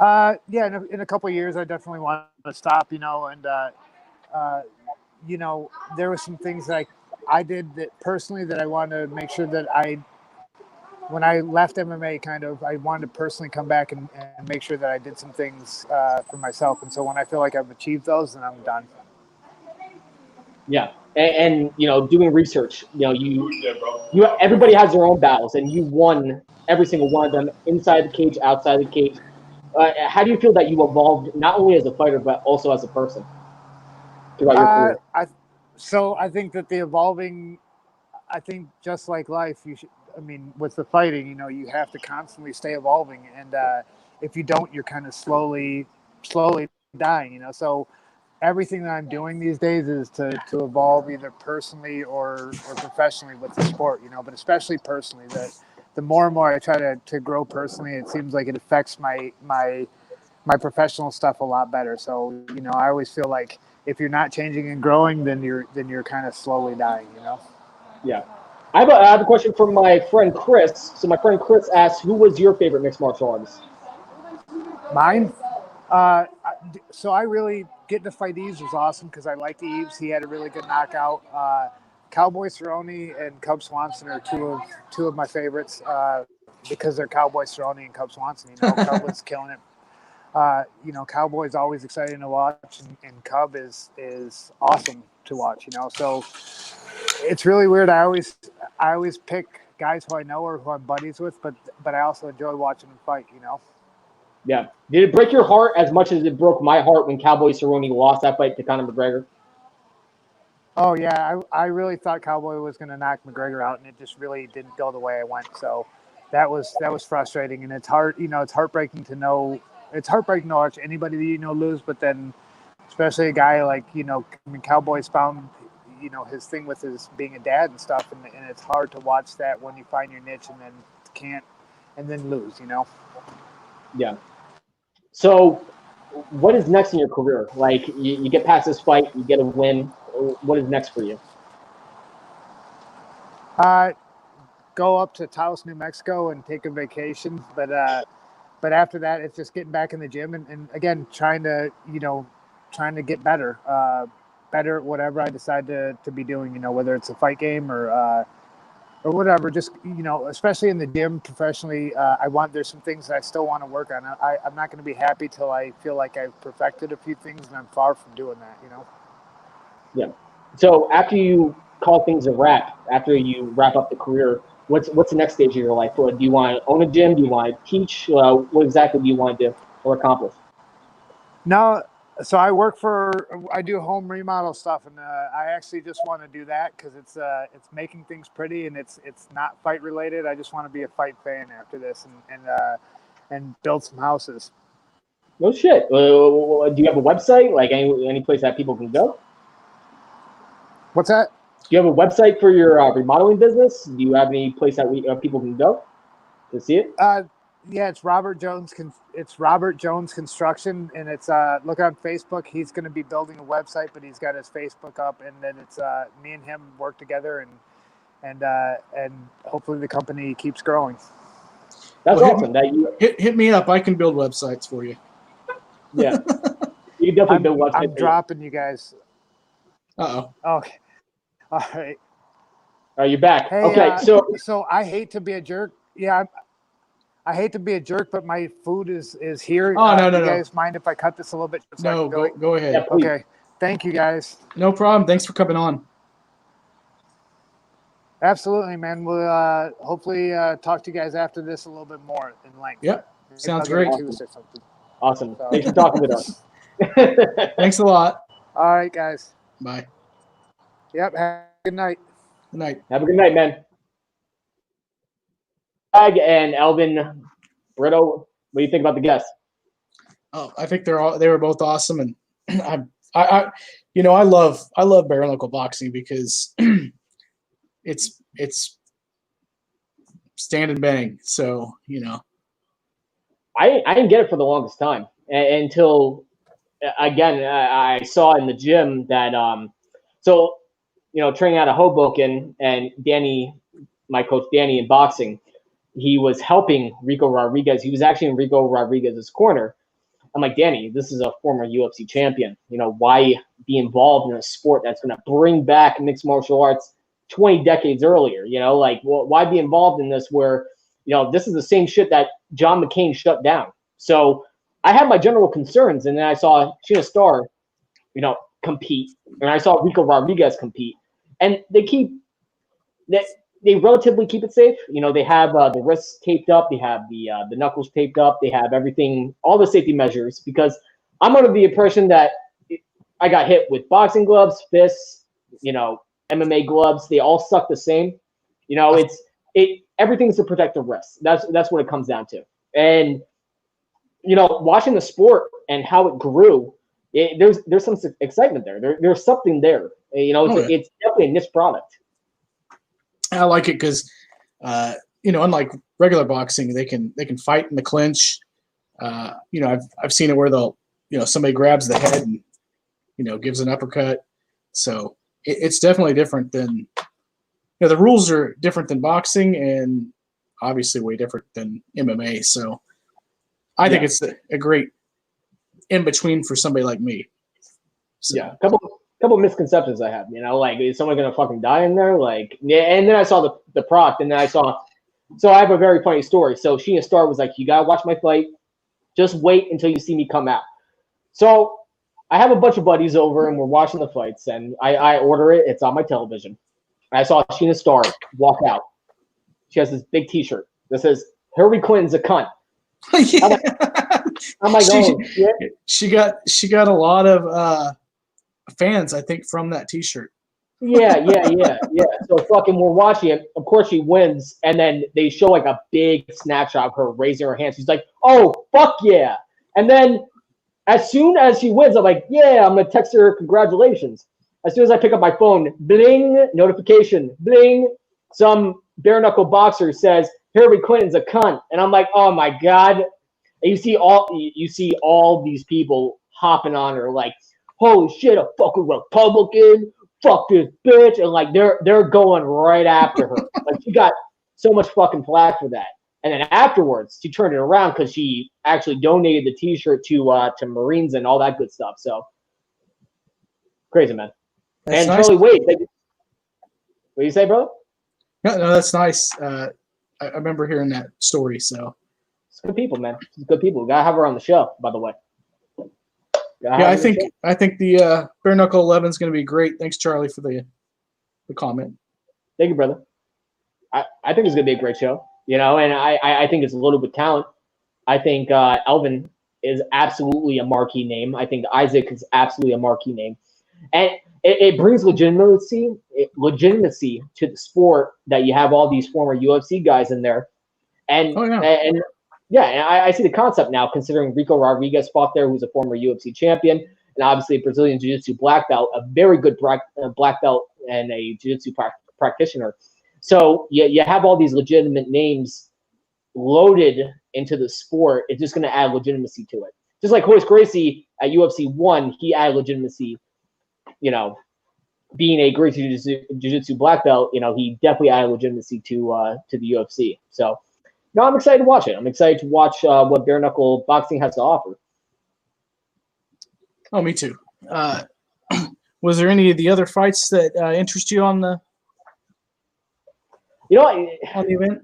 Yeah, in a couple of years, I definitely want to stop, you know, and, you know, there were some things that I did that personally that I wanted to make sure that when I left MMA, I wanted to personally come back and make sure that I did some things for myself. And so when I feel like I've achieved those, then I'm done. Yeah. And you know, doing research, you know, you everybody has their own battles, and you won every single one of them, inside the cage, outside the cage. How do you feel that you evolved not only as a fighter but also as a person throughout your career? I think that the evolving, I think just like life, with the fighting, you know, you have to constantly stay evolving, and if you don't, you're kind of slowly dying, you know. So everything that I'm doing these days is to evolve either personally or professionally with the sport, you know, but especially personally. The more and more I try to grow personally, it seems like it affects my professional stuff a lot better. So, you know, I always feel like if you're not changing and growing, then you're kind of slowly dying, you know? Yeah. I have a question from my friend Chris. So my friend Chris asks, who was your favorite mixed martial artist? Mine? So I really, getting to fight Eves was awesome because I liked Eves. He had a really good knockout. Cowboy Cerrone and Cub Swanson are two of my favorites because they're Cowboy Cerrone and Cub Swanson. You know, Cub was killing it. You know, Cowboy's always exciting to watch, and Cub is awesome to watch. You know, so it's really weird. I always pick guys who I know or who I'm buddies with, but I also enjoy watching them fight. You know. Yeah. Did it break your heart as much as it broke my heart when Cowboy Cerrone lost that fight to Conor McGregor? Oh yeah, I really thought Cowboy was going to knock McGregor out, and it just really didn't go the way I went. So that was frustrating, and it's hard. You know, it's heartbreaking to watch anybody that you know lose, but then especially a guy like, you know, I mean, Cowboy's found, you know, his thing with his being a dad and stuff, and it's hard to watch that when you find your niche and then can't, and then lose. You know. Yeah. So, what is next in your career? Like, you get past this fight, you get a win. What is next for you? Go up to Taos, New Mexico, and take a vacation. But after that, it's just getting back in the gym and again trying to get better at whatever I decide to be doing. Whether it's a fight game or whatever. Just especially in the gym professionally, there's some things that I still want to work on. I'm not going to be happy till I feel like I've perfected a few things, and I'm far from doing that. Yeah. So after you call things a wrap, after you wrap up the career, what's the next stage of your life? Do you want to own a gym? Do you want to teach? What exactly do you want to do or accomplish? No, so I do home remodel stuff, and I actually just want to do that because it's making things pretty and it's not fight related. I just want to be a fight fan after this and build some houses. No shit. Do you have a website? Like any place that people can go? What's that? Do you have a website for your remodeling business? Do you have any place that people can go to see it? Yeah, it's Robert Jones. It's Robert Jones Construction, and it's look on Facebook. He's going to be building a website, but he's got his Facebook up, and then it's me and him work together, and hopefully the company keeps growing. That's awesome. Hit me up. I can build websites for you. Yeah, you can definitely build websites. I'm dropping you guys. Uh-oh. Okay. All right. You're back. Hey, okay, so I hate to be a jerk. Yeah, I hate to be a jerk, but my food is here. Oh, no. You guys mind if I cut this a little bit? No, go ahead. Yeah, okay. Thank you, guys. No problem. Thanks for coming on. Absolutely, man. We'll hopefully talk to you guys after this a little bit more in length. Yep. Sounds great. Awesome. Thanks for talking with us. Thanks a lot. All right, guys. Bye. Yep. Have a good night. Good night. Have a good night, man. And Elvin Britto, what do you think about the guests? Oh, I think they were both awesome, and I love bare knuckle boxing because it's stand and bang. So I didn't get it for the longest time until again I saw in the gym that training out of Hoboken, and Danny, my coach Danny in boxing, he was helping Rico Rodriguez. He was actually in Rico Rodriguez's corner. I'm like, Danny, this is a former UFC champion. Why be involved in a sport that's going to bring back mixed martial arts 20 decades earlier? Why be involved in this where, this is the same shit that John McCain shut down. So I had my general concerns, and then I saw Sheena Starr, compete, and I saw Rico Rodriguez compete, and they relatively keep it safe. They have the wrists taped up, they have the knuckles taped up, they have everything, all the safety measures, because I'm under the impression that I got hit with boxing gloves, fists, MMA gloves, they all suck the same. Everything's to protect the wrist. That's what it comes down to. And watching the sport and how it grew, there's some excitement there. There's something there. It's definitely a niche product. I like it because, unlike regular boxing, they can fight in the clinch. I've seen it where they'll, somebody grabs the head and, gives an uppercut. So it's definitely different than, the rules are different than boxing and obviously way different than MMA. So I think it's a great in between for somebody like me. So. Yeah, a couple misconceptions I have. Is someone gonna fucking die in there? And then I saw the product, and then I saw. So I have a very funny story. So Sheena Starr was like, "You gotta watch my fight. Just wait until you see me come out." So I have a bunch of buddies over, and we're watching the fights, and I order it. It's on my television. And I saw Sheena Starr walk out. She has this big T-shirt that says, "Hillary Clinton's a cunt." Yeah. I'm like, she got a lot of fans, I think, from that T-shirt. Yeah. So fucking we're watching it. Of course she wins, and then they show like a big snapshot of her raising her hand. She's like, "Oh fuck yeah!" And then as soon as she wins, I'm like, "Yeah, I'm gonna text her congratulations." As soon as I pick up my phone, bling, notification, bling. Some bare knuckle boxer says Hillary Clinton's a cunt, and I'm like, "Oh my god!" And you see all these people hopping on her like, "Holy shit, a fucking Republican, fuck this bitch, and like they're going right after her. Like she got so much fucking flack for that. And then afterwards, she turned it around because she actually donated the T-shirt to Marines and all that good stuff. So crazy, man. That's and nice. Charlie Wade, what do you say, brother? No, that's nice. I remember hearing that story. So It's good people, man. It's good people. Gotta have her on the show, by the way. Yeah, I think the Bare Knuckle 11 is going to be great. Thanks, Charlie, for the comment. Thank you, brother. I think it's going to be a great show, you know, and I think it's loaded with talent. I think Elvin is absolutely a marquee name. I think Isaac is absolutely a marquee name. And it brings legitimacy to the sport that you have all these former UFC guys in there. And I see the concept now, considering Rico Rodriguez fought there, who's a former UFC champion, and obviously a Brazilian Jiu-Jitsu black belt, a very good black belt and a Jiu-Jitsu practitioner. So you have all these legitimate names loaded into the sport. It's just going to add legitimacy to it. Just like Royce Gracie at UFC 1, he added legitimacy, you know, being a great Jiu-Jitsu black belt, you know, he definitely added legitimacy to the UFC. So, no, I'm excited to watch it. I'm excited to watch what bare knuckle boxing has to offer. Oh, me too. Was there any of the other fights that interest you on the event?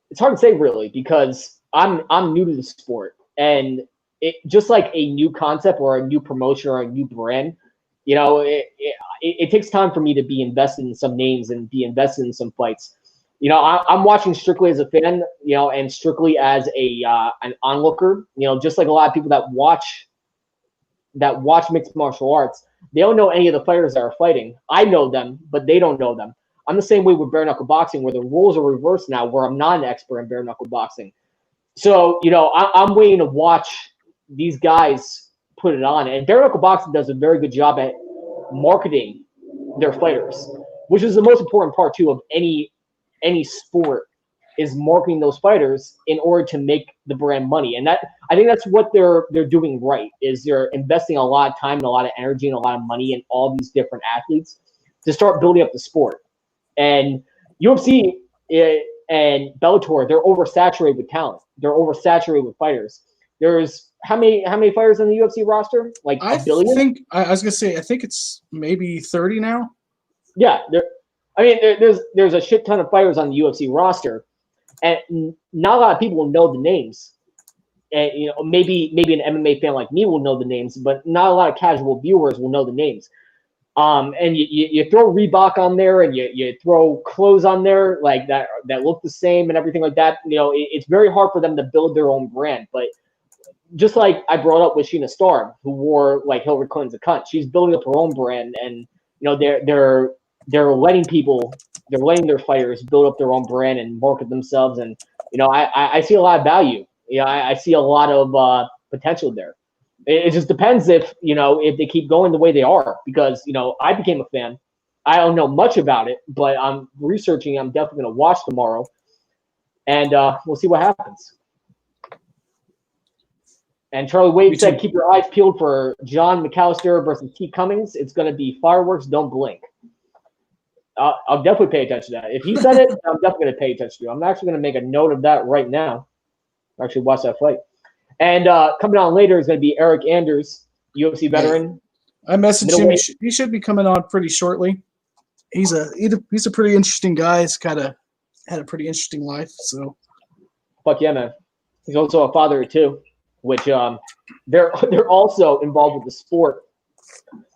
It's hard to say really because I'm new to the sport, and it just like a new concept or a new promotion or a new brand, you know, it takes time for me to be invested in some names and be invested in some fights. You know, I'm watching strictly as a fan, you know, and strictly as an onlooker. You know, just like a lot of people that watch mixed martial arts, they don't know any of the fighters that are fighting. I know them, but they don't know them. I'm the same way with bare knuckle boxing, where the rules are reversed now, where I'm not an expert in bare knuckle boxing. So, you know, I'm waiting to watch these guys put it on. And bare knuckle boxing does a very good job at marketing their fighters, which is the most important part too of any sport, is marketing those fighters in order to make the brand money. And that, I think that's what they're doing right, is they're investing a lot of time and a lot of energy and a lot of money in all these different athletes to start building up the sport. And UFC and Bellator, they're oversaturated with talent. They're oversaturated with fighters. There's how many fighters on the UFC roster? Like a billion? I was gonna say, I think it's maybe 30 now. Yeah, there's a shit ton of fighters on the UFC roster, and not a lot of people will know the names. And you know, maybe an MMA fan like me will know the names, but not a lot of casual viewers will know the names. And you throw Reebok on there, and you throw clothes on there like that look the same and everything like that. You know, it's very hard for them to build their own brand. But just like I brought up with Sheena Starr, who wore like Hillary Clinton's a cunt, she's building up her own brand, and you know they're letting their fighters build up their own brand and market themselves. And you know, I see a lot of value. You know, I see a lot of potential there. It just depends if they keep going the way they are, because, you know, I became a fan. I don't know much about it, but I'm researching. I'm definitely going to watch tomorrow, and we'll see what happens. And Charlie Wade said, keep your eyes peeled for John McAllister versus T. Cummins. It's going to be fireworks. Don't blink. I'll definitely pay attention to that. If he said it, I'm definitely going to pay attention to it. I'm actually going to make a note of that right now. Actually watch that fight. And coming on later is going to be Eryk Anders, UFC veteran. I messaged him. He should be coming on pretty shortly. He's a pretty interesting guy. He's had a pretty interesting life. So, fuck yeah, man. He's also a father too, which they're also involved with the sport.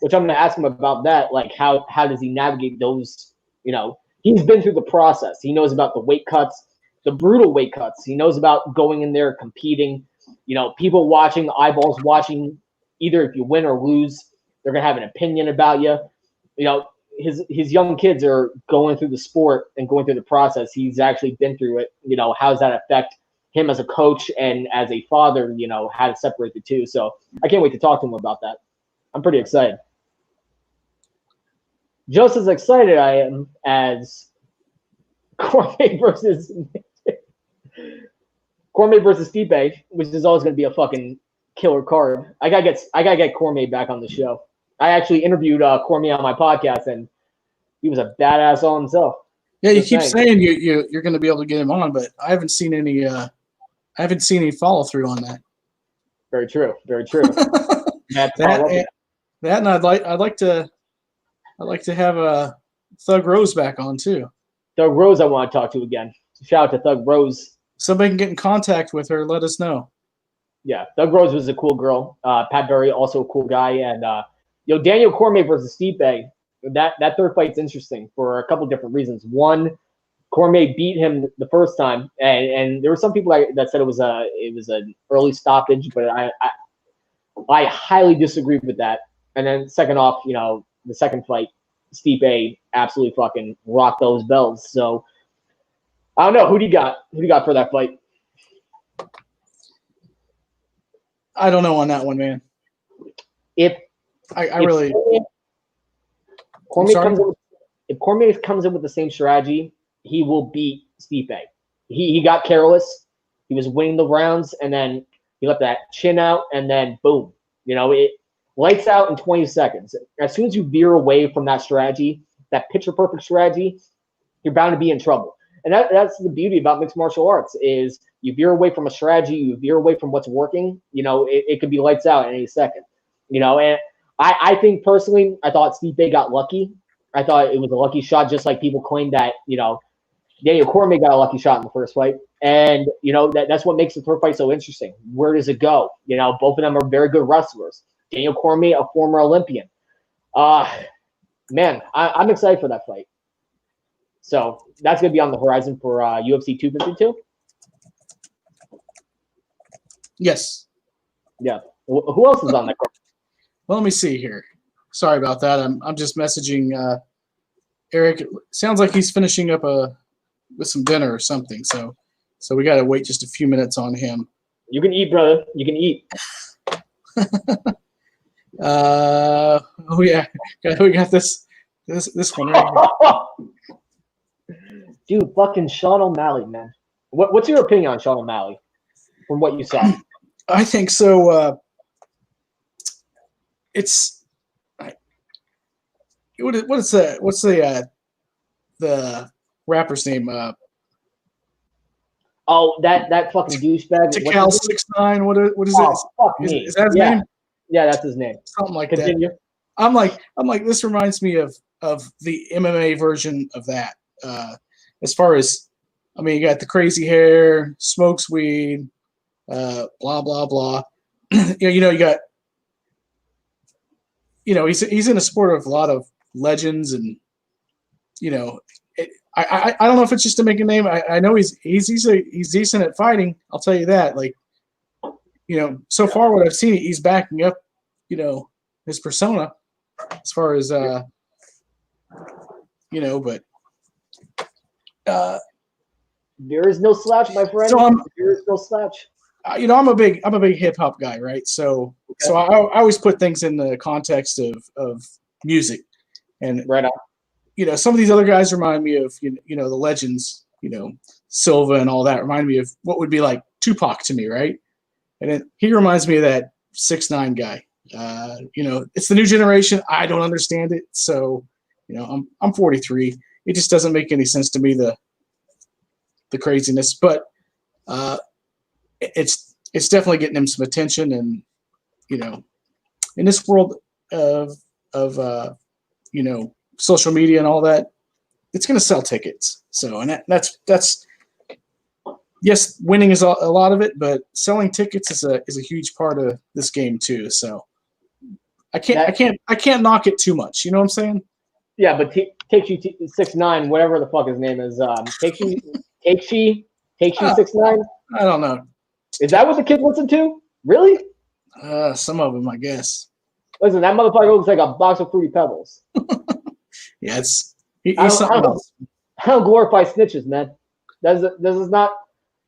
Which I'm going to ask him about that. Like how does he navigate those? You know, he's been through the process. He knows about the weight cuts, the brutal weight cuts. He knows about going in there, competing. You know, people watching, eyeballs watching, either if you win or lose, they're going to have an opinion about you. You know, his young kids are going through the sport and going through the process. He's actually been through it. You know, how does that affect him as a coach and as a father, you know, how to separate the two. So I can't wait to talk to him about that. I'm pretty excited. Just as excited I am as Cormier versus Stipe, which is always going to be a fucking killer card. I gotta get Cormier back on the show. I actually interviewed Cormier on my podcast, and he was a badass all himself. Yeah, you keep saying you're going to be able to get him on, but I haven't seen any follow through on that. Very true. Very true. that and I'd like to have Thug Rose back on too. Thug Rose, I want to talk to again. Shout out to Thug Rose. Somebody can get in contact with her. Let us know. Yeah, Thug Rose was a cool girl. Pat Berry, also a cool guy, and Daniel Cormier versus Stipe. That third fight's interesting for a couple different reasons. One, Cormier beat him the first time, and there were some people that said it was an early stoppage, but I highly disagree with that. And then second off, the second fight, Stipe absolutely fucking rocked those bells. So I don't know, who do you got? Who do you got for that fight? I don't know on that one, man. If Cormier comes in with the same strategy, he will beat Stipe. He got careless. He was winning the rounds, and then he let that chin out, and then boom. It lights out in 20 seconds. As soon as you veer away from that strategy, that picture-perfect strategy, you're bound to be in trouble. And that's the beauty about mixed martial arts is you veer away from a strategy, you veer away from what's working, it could be lights out in any second. And I think personally, I thought Stipe got lucky. I thought it was a lucky shot, just like people claim that, Daniel Cormier got a lucky shot in the first fight. And, that's what makes the third fight so interesting. Where does it go? Both of them are very good wrestlers. Daniel Cormier, a former Olympian. Man, I'm excited for that fight. So that's going to be on the horizon for UFC 252. Yes. Yeah. Who else is on that card? Well, let me see here. Sorry about that. I'm just messaging Eryk. Sounds like he's finishing up with some dinner or something. So we got to wait just a few minutes on him. You can eat, brother. You can eat. Oh yeah, we got this one right here. Dude, fucking Sean O'Malley, man. What's your opinion on Sean O'Malley from what you saw? I think so. What's the rapper's name? That fucking douchebag. Tikal 6ix9ine. What is it? Fuck me. Is that his name? Yeah, that's his name. Something like Continue. that. I'm like this reminds me of the MMA version of that. As far as, you got the crazy hair, smokes weed, blah blah blah. You got. He's in a sport of a lot of legends, and I don't know if it's just to make a name. I know he's decent at fighting. I'll tell you that. So far what I've seen, he's backing up, his persona as far as but there is no slouch, my friend. So there is no slouch. I'm a big hip hop guy, right? So I always put things in the context of music, and right on. Some of these other guys remind me of the legends, Silva and all that remind me of what would be like Tupac to me, right? And then he reminds me of that 6ix9ine guy. It's the new generation. I don't understand it, so I'm 43. It just doesn't make any sense to me, the craziness, but it's definitely getting him some attention, and in this world of social media and all that, it's going to sell tickets. So, and that's yes, winning is a lot of it, but selling tickets is a huge part of this game too. So I can't knock it too much. You know what I'm saying? Yeah, but takes you 6ix9ine, whatever the fuck his name is. Takes you 6ix9ine. I don't know. Is that what the kids listen to? Really? Some of them, I guess. Listen, that motherfucker looks like a box of Fruity Pebbles. Yeah, he's something else. I don't glorify snitches, man. This is not.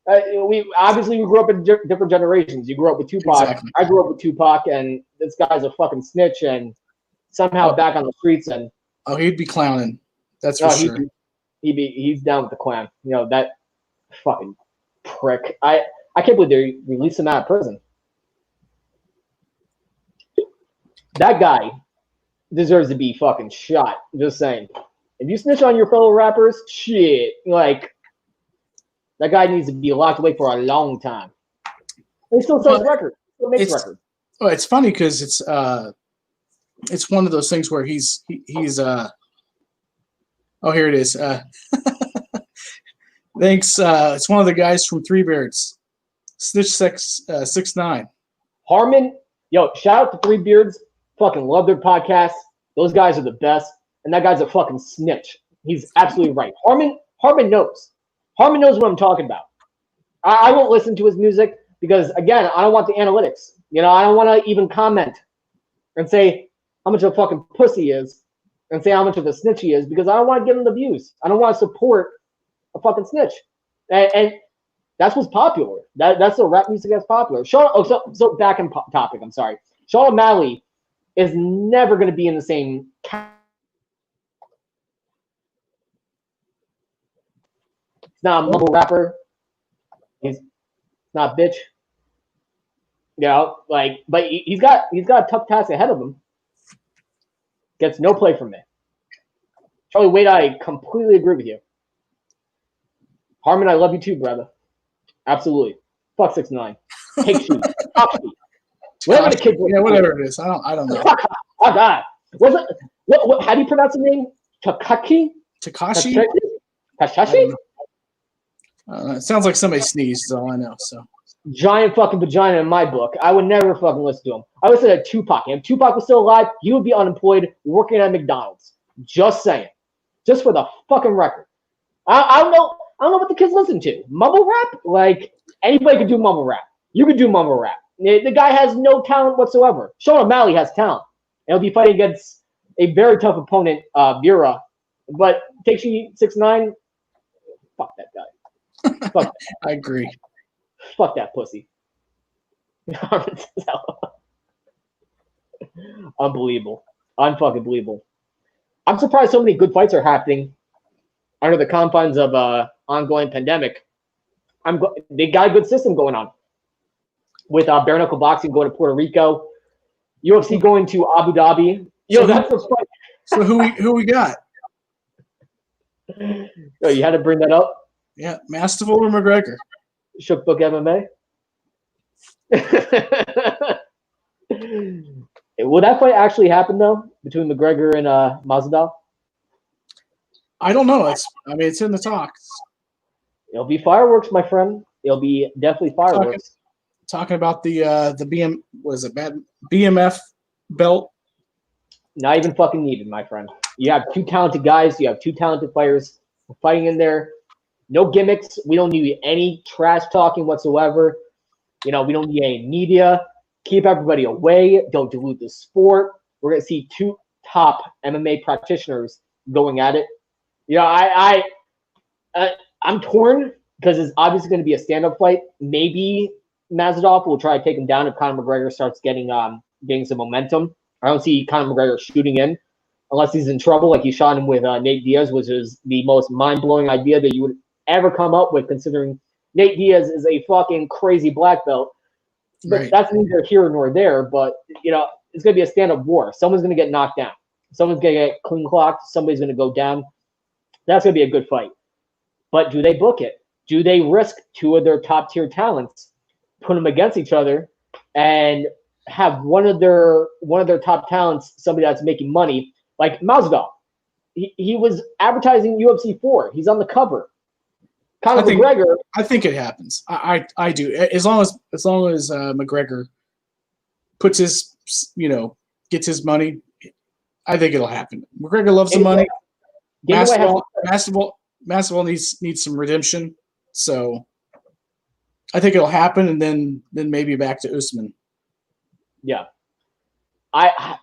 We grew up in different generations. You grew up with Tupac. Exactly. I grew up with Tupac, and this guy's a fucking snitch, and somehow back on the streets. And he'd be clowning. That's for sure. He's down with the clown. That fucking prick. I can't believe they released him out of prison. That guy deserves to be fucking shot. Just saying. If you snitch on your fellow rappers, shit, like that guy needs to be locked away for a long time. He still sells records. Still makes records. Well, it's funny because it's one of those things where he's oh, here it is. Thanks. It's one of the guys from Three Beards. Snitch 6'9". Harmon, yo, shout out to Three Beards. Fucking love their podcast. Those guys are the best. And that guy's a fucking snitch. He's absolutely right. Harmon knows. Harmon knows what I'm talking about. I won't listen to his music because, again, I don't want the analytics. You know, I don't want to even comment and say how much of a fucking pussy he is and say how much of a snitch he is because I don't want to give him the views. I don't want to support a fucking snitch. And that's what's popular. That's the rap music that's popular. So back in topic, I'm sorry. Sean O'Malley is never going to be in the same He's not a mumble rapper. He's not a bitch. You know, like, but he's got a tough task ahead of him. Gets no play from me. Charlie Wade, I completely agree with you. Harmon, I love you too, brother. Absolutely. Fuck 6'9". Take shoot. Top shoot. Whatever the kid. Yeah, whatever it is. I don't know. Oh God. What's it? What? How do you pronounce the name? Takashi. Takashi. It sounds like somebody sneezed. Is all I know. So giant fucking vagina in my book. I would never fucking listen to him. I would listen to Tupac. And if Tupac was still alive, he would be unemployed working at McDonald's. Just saying. Just for the fucking record. I don't know what the kids listen to. Mumble rap? Like anybody could do mumble rap. You could do mumble rap. The guy has no talent whatsoever. Sean O'Malley has talent. And he'll be fighting against a very tough opponent, Bura. But takes you 6'9". Fuck that guy. Fuck that. I agree. Fuck that pussy. Unbelievable. Unfucking believable. I'm surprised so many good fights are happening under the confines of ongoing pandemic. They got a good system going on. With bare knuckle boxing going to Puerto Rico, UFC going to Abu Dhabi. Yo, that's the fight. So who we got? Yo, you had to bring that up. Yeah, Mastival or McGregor? Shook Book MMA. Will that fight actually happen though between McGregor and Masvidal? I don't know. It's in the talks. It'll be fireworks, my friend. It'll be definitely fireworks. Talking about the BMF belt. Not even fucking needed, my friend. You have two talented guys. You have two talented fighters fighting in there. No gimmicks. We don't need any trash talking whatsoever. You know, we don't need any media. Keep everybody away. Don't dilute the sport. We're gonna see two top MMA practitioners going at it. You know, I'm torn because it's obviously going to be a stand-up fight. Maybe Masvidal will try to take him down if Conor McGregor starts getting some momentum. I don't see Conor McGregor shooting in unless he's in trouble, like he shot him with Nate Diaz, which is the most mind-blowing idea that you would ever come up with, considering Nate Diaz is a fucking crazy black belt. But Right. That's neither here nor there. But, you know, it's going to be a stand-up war. Someone's going to get knocked down. Someone's going to get clean clocked. Somebody's going to go down. That's going to be a good fight. But do they book it? Do they risk two of their top-tier talents, put them against each other, and have one of their top talents, somebody that's making money, like Masvidal? He was advertising UFC 4. He's on the cover. Conor McGregor. I think it happens. I do. As long as McGregor puts his, gets his money, I think it'll happen. McGregor loves the money. Masvidal needs some redemption. So I think it'll happen, and then maybe back to Usman. Yeah. I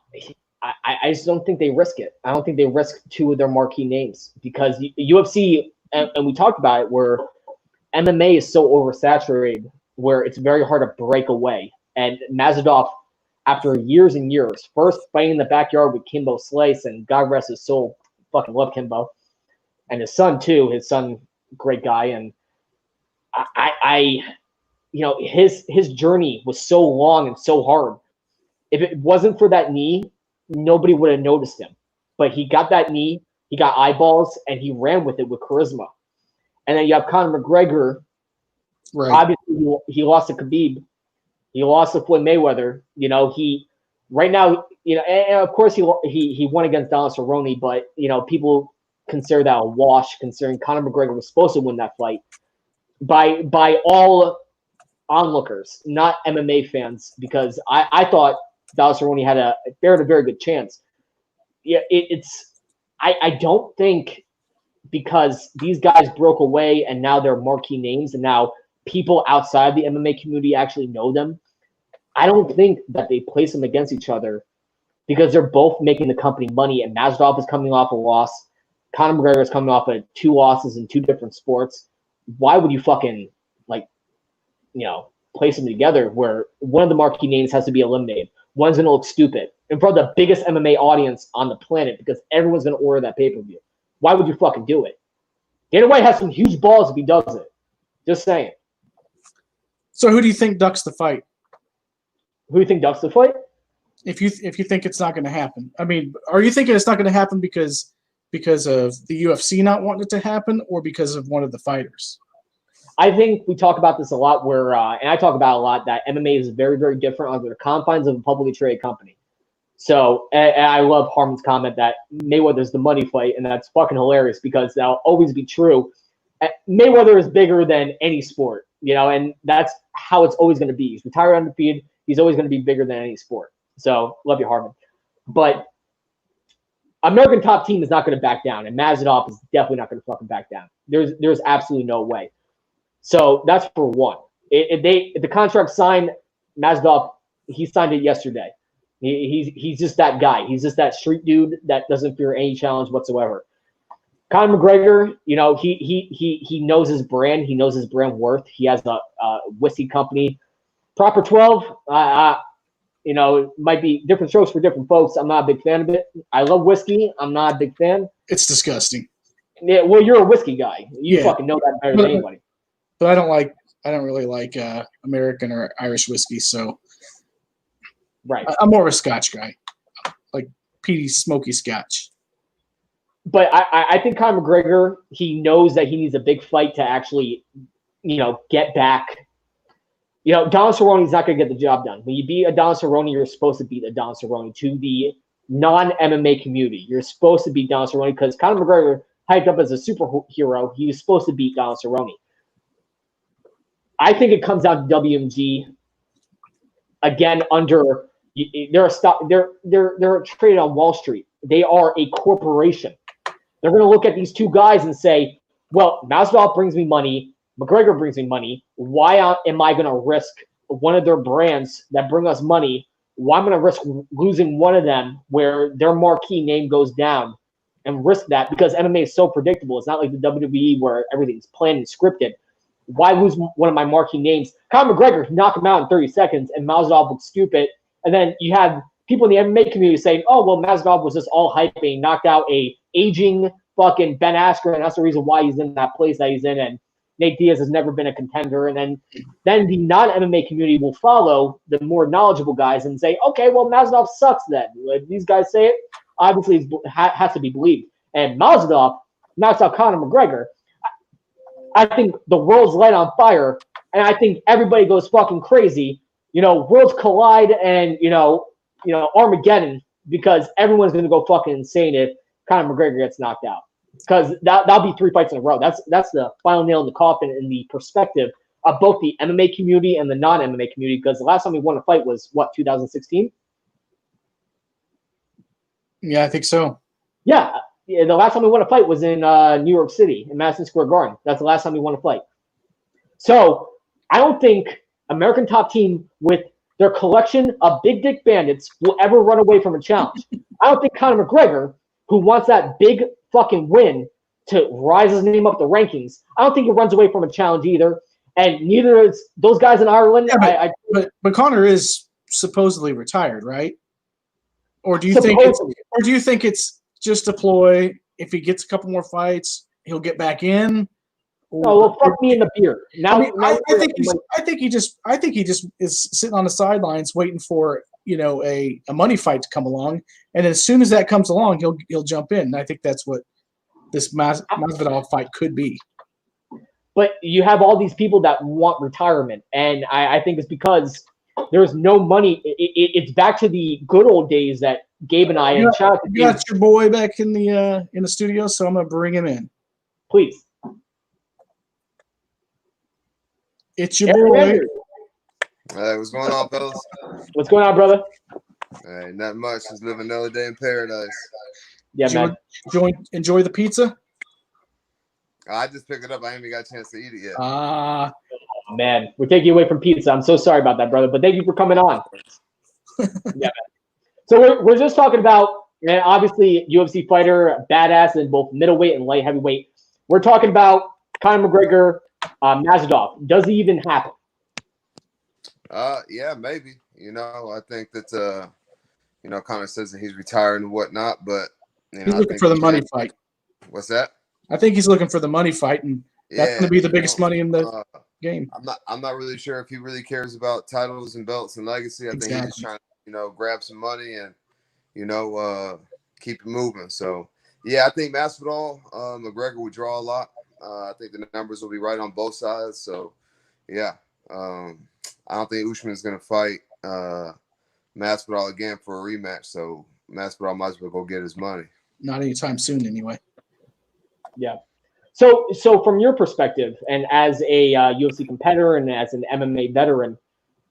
just don't think they risk it. I don't think they risk two of their marquee names because UFC, and we talked about it, where MMA is so oversaturated where it's very hard to break away. And Masvidal, after years and years, first fighting in the backyard with Kimbo Slice, and God rest his soul, fucking love Kimbo. And his son too, great guy. And his journey was so long and so hard. If it wasn't for that knee, nobody would have noticed him. But he got that knee, he got eyeballs, and he ran with it with charisma. And then you have Conor McGregor. Right. Obviously, he lost to Khabib. He lost to Floyd Mayweather. You know, right now, you know, and of course he won against Donald Cerrone, but you know, people consider that a wash, considering Conor McGregor was supposed to win that fight by all onlookers, not MMA fans, because I thought Donald Cerrone had a very good chance. Yeah, I don't think, because these guys broke away and now they're marquee names and now people outside the MMA community actually know them. I don't think that they place them against each other because they're both making the company money, and Masvidal is coming off a loss. Conor McGregor is coming off of 2 losses in 2 different sports. Why would you fucking, like, you know, place them together where one of the marquee names has to be eliminated? One's going to look stupid in front of the biggest MMA audience on the planet because everyone's going to order that pay-per-view. Why would you fucking do it? Dana White has some huge balls if he does it. Just saying. So who do you think ducks the fight? Who do you think ducks the fight? If you think it's not going to happen, I mean, are you thinking it's not going to happen because of the UFC not wanting it to happen, or because of one of the fighters? I think we talk about this a lot, where and I talk about a lot that MMA is very different under the confines of a publicly traded company. So, and I love Harmon's comment that Mayweather's the money fight, and that's fucking hilarious because that'll always be true. Mayweather is bigger than any sport, you know, and that's how it's always going to be. He's retired undefeated. He's always going to be bigger than any sport. So, love you, Harmon. But American Top Team is not going to back down, and Masvidal is definitely not going to fucking back down. There's absolutely no way. So that's for one. If the contract signed, Masvidal, he signed it yesterday. He's just that guy. He's just that street dude that doesn't fear any challenge whatsoever. Conor McGregor, you know, he knows his brand. He knows his brand worth. He has a whiskey company. Proper 12, you know, it might be different strokes for different folks. I'm not a big fan of it. I love whiskey. I'm not a big fan. It's disgusting. Yeah, well, you're a whiskey guy. You fucking know that better than anybody. But I don't really like American or Irish whiskey, so right. I'm more of a Scotch guy, like peaty, smoky Scotch. But I think Conor McGregor, he knows that he needs a big fight to actually, you know, get back. You know, Donald Cerrone's not going to get the job done. When you beat a Donald Cerrone, you're supposed to beat a Donald Cerrone. To the non-MMA community, you're supposed to beat Donald Cerrone because Conor McGregor, hyped up as a superhero, he was supposed to beat Donald Cerrone. I think it comes down to WMG again. They're traded on Wall Street. They are a corporation. They're going to look at these 2 guys and say, "Well, Masvidal brings me money. McGregor brings me money. Why am I going to risk one of their brands that bring us money? Why am I going to risk losing one of them where their marquee name goes down and risk that? Because MMA is so predictable. It's not like the WWE where everything's planned and scripted. Why lose one of my marquee names? Conor McGregor knock him out in 30 seconds, and Masvidal looks stupid. And then you have people in the MMA community saying, "Oh, well, Masvidal was just all hype and knocked out a aging fucking Ben Askren, and that's the reason why he's in that place that he's in." And Nate Diaz has never been a contender. And then the non-MMA community will follow the more knowledgeable guys and say, "Okay, well, Masvidal sucks then." Like, these guys say it, obviously it has to be believed. And Masvidal knocks out Conor McGregor. I think the world's light on fire, and I think everybody goes fucking crazy. You know, worlds collide, and you know Armageddon, because everyone's gonna go fucking insane if Conor McGregor gets knocked out. Because that'll be 3 fights in a row. That's the final nail in the coffin in the perspective of both the MMA community and the non-MMA community. Because the last time we won a fight was what, 2016? Yeah, I think so. Yeah, the last time we won a fight was in New York City, in Madison Square Garden. That's the last time we won a fight. So I don't think American Top Team, with their collection of big dick bandits, will ever run away from a challenge. I don't think Conor McGregor, who wants that big fucking win to rise his name up the rankings, I don't think he runs away from a challenge either. And neither is those guys in Ireland. Yeah, but Conor is supposedly retired, right? Or do you think it's just a ploy? If he gets a couple more fights, he'll get back in. Oh, well, fuck me in the beard. Now, I think he just is sitting on the sidelines waiting for a money fight to come along, and as soon as that comes along, he'll jump in. And I think that's what this Masvidal fight could be. But you have all these people that want retirement, and I think it's because there's no money. It's back to the good old days that Gabe and I You got your boy back in the studio, so I'm gonna bring him in. Please. It's your boy. Hey, what's going on, fellas? What's going on, brother? Hey, not much. Just living another day in paradise. Yeah, man. Enjoy the pizza? I just picked it up. I ain't even got a chance to eat it yet. Man, we're taking you away from pizza. I'm so sorry about that, brother. But thank you for coming on. Yeah, man. So we're just talking about, man, obviously UFC fighter, badass in both middleweight and light heavyweight. We're talking about Conor McGregor, Masvidal. Does it even happen? Yeah, maybe. I think that Conor says that he's retired and whatnot, but he's looking for the money fight. What's that? I think he's looking for the money fight, and that's going to be the biggest money in the game. I'm not really sure if he really cares about titles and belts and legacy. I think he's just trying to, grab some money and, keep it moving. So, yeah, I think Masvidal, McGregor would draw a lot. I think the numbers will be right on both sides. So, yeah, I don't think Usman is going to fight Masvidal again for a rematch. So, Masvidal might as well go get his money. Not anytime soon, anyway. Yeah. So from your perspective, and as a UFC competitor and as an MMA veteran,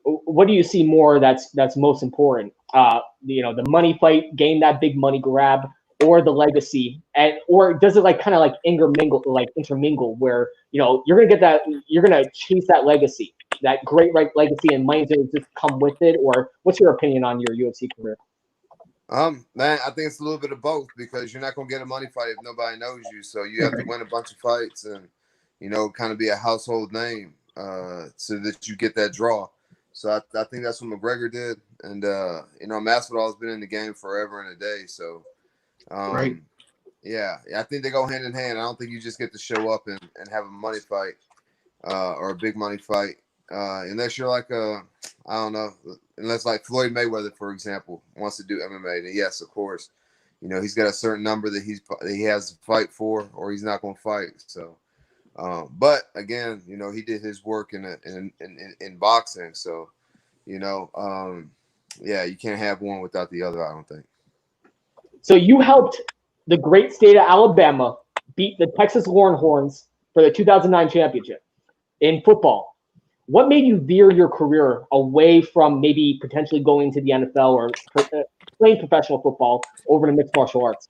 what do you see more that's most important? The money fight, gain that big money grab, or the legacy, or does it kind of intermingle, where you're gonna get that, you're gonna chase that legacy, that great legacy, and money's gonna just come with it? Or what's your opinion on your UFC career? Man, I think it's a little bit of both, because you're not gonna get a money fight if nobody knows you. So you have to win a bunch of fights and kind of be a household name so that you get that draw. So I think that's what McGregor did, and Masvidal has been in the game forever and a day. So right. Yeah, I think they go hand in hand. I don't think you just get to show up and have a money fight or a big money fight unless you're like I don't know, unless like Floyd Mayweather, for example, wants to do MMA. Then yes, of course, he's got a certain number that he has to fight for, or he's not going to fight. So, but again, he did his work in boxing. So, yeah, you can't have one without the other, I don't think. So you helped the great state of Alabama beat the Texas Longhorns for the 2009 championship in football. What made you veer your career away from maybe potentially going to the NFL or playing professional football over to mixed martial arts?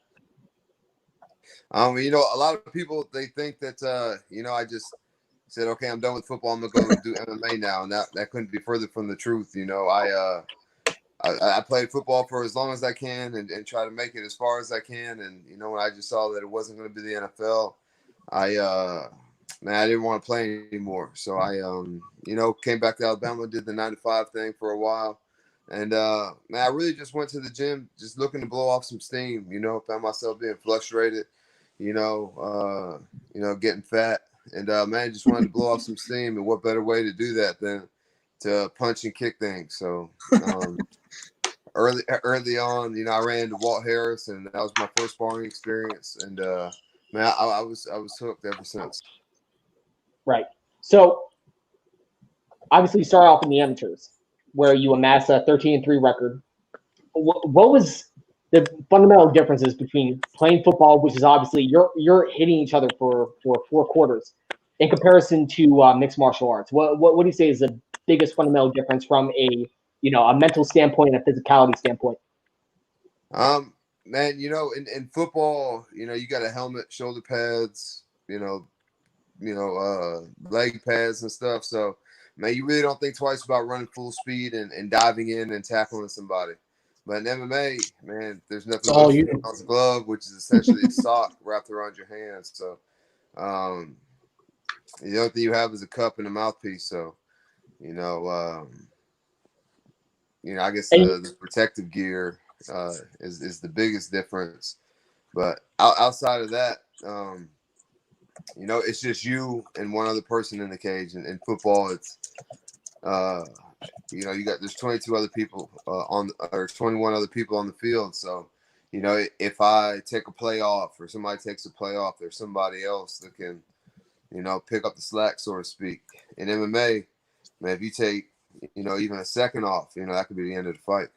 A lot of people, they think that, I just said, okay, I'm done with football. I'm going to go do MMA now. And that couldn't be further from the truth. I played football for as long as I can and try to make it as far as I can. And, when I just saw that it wasn't going to be the NFL, I didn't want to play anymore. So I, came back to Alabama, did the 9-to-5 thing for a while. And, I really just went to the gym, just looking to blow off some steam, found myself being frustrated, getting fat. And, just wanted to blow off some steam. And what better way to do that than to punch and kick things. So early on, I ran into Walt Harris, and that was my first sparring experience. And, I was hooked ever since. Right. So obviously you start off in the amateurs, where you amass a 13-3 record. What was the fundamental differences between playing football, which is obviously you're hitting each other for 4 quarters, in comparison to mixed martial arts? What do you say is the biggest fundamental difference from a mental standpoint and a physicality standpoint? Man, in football, you got a helmet, shoulder pads, leg pads and stuff. So, man, you really don't think twice about running full speed and diving in and tackling somebody. But in MMA, man, there's nothing but a glove, which is essentially a sock wrapped around your hands. So, the only thing you have is a cup and a mouthpiece. So, I guess the protective gear is the biggest difference. But outside of that, it's just you and one other person in the cage. And in football, it's there's 22 other people or 21 other people on the field. So, if I take a play off or somebody takes a play off, there's somebody else that can, pick up the slack, so to speak. In MMA, man, if you take, even a second off, that could be the end of the fight.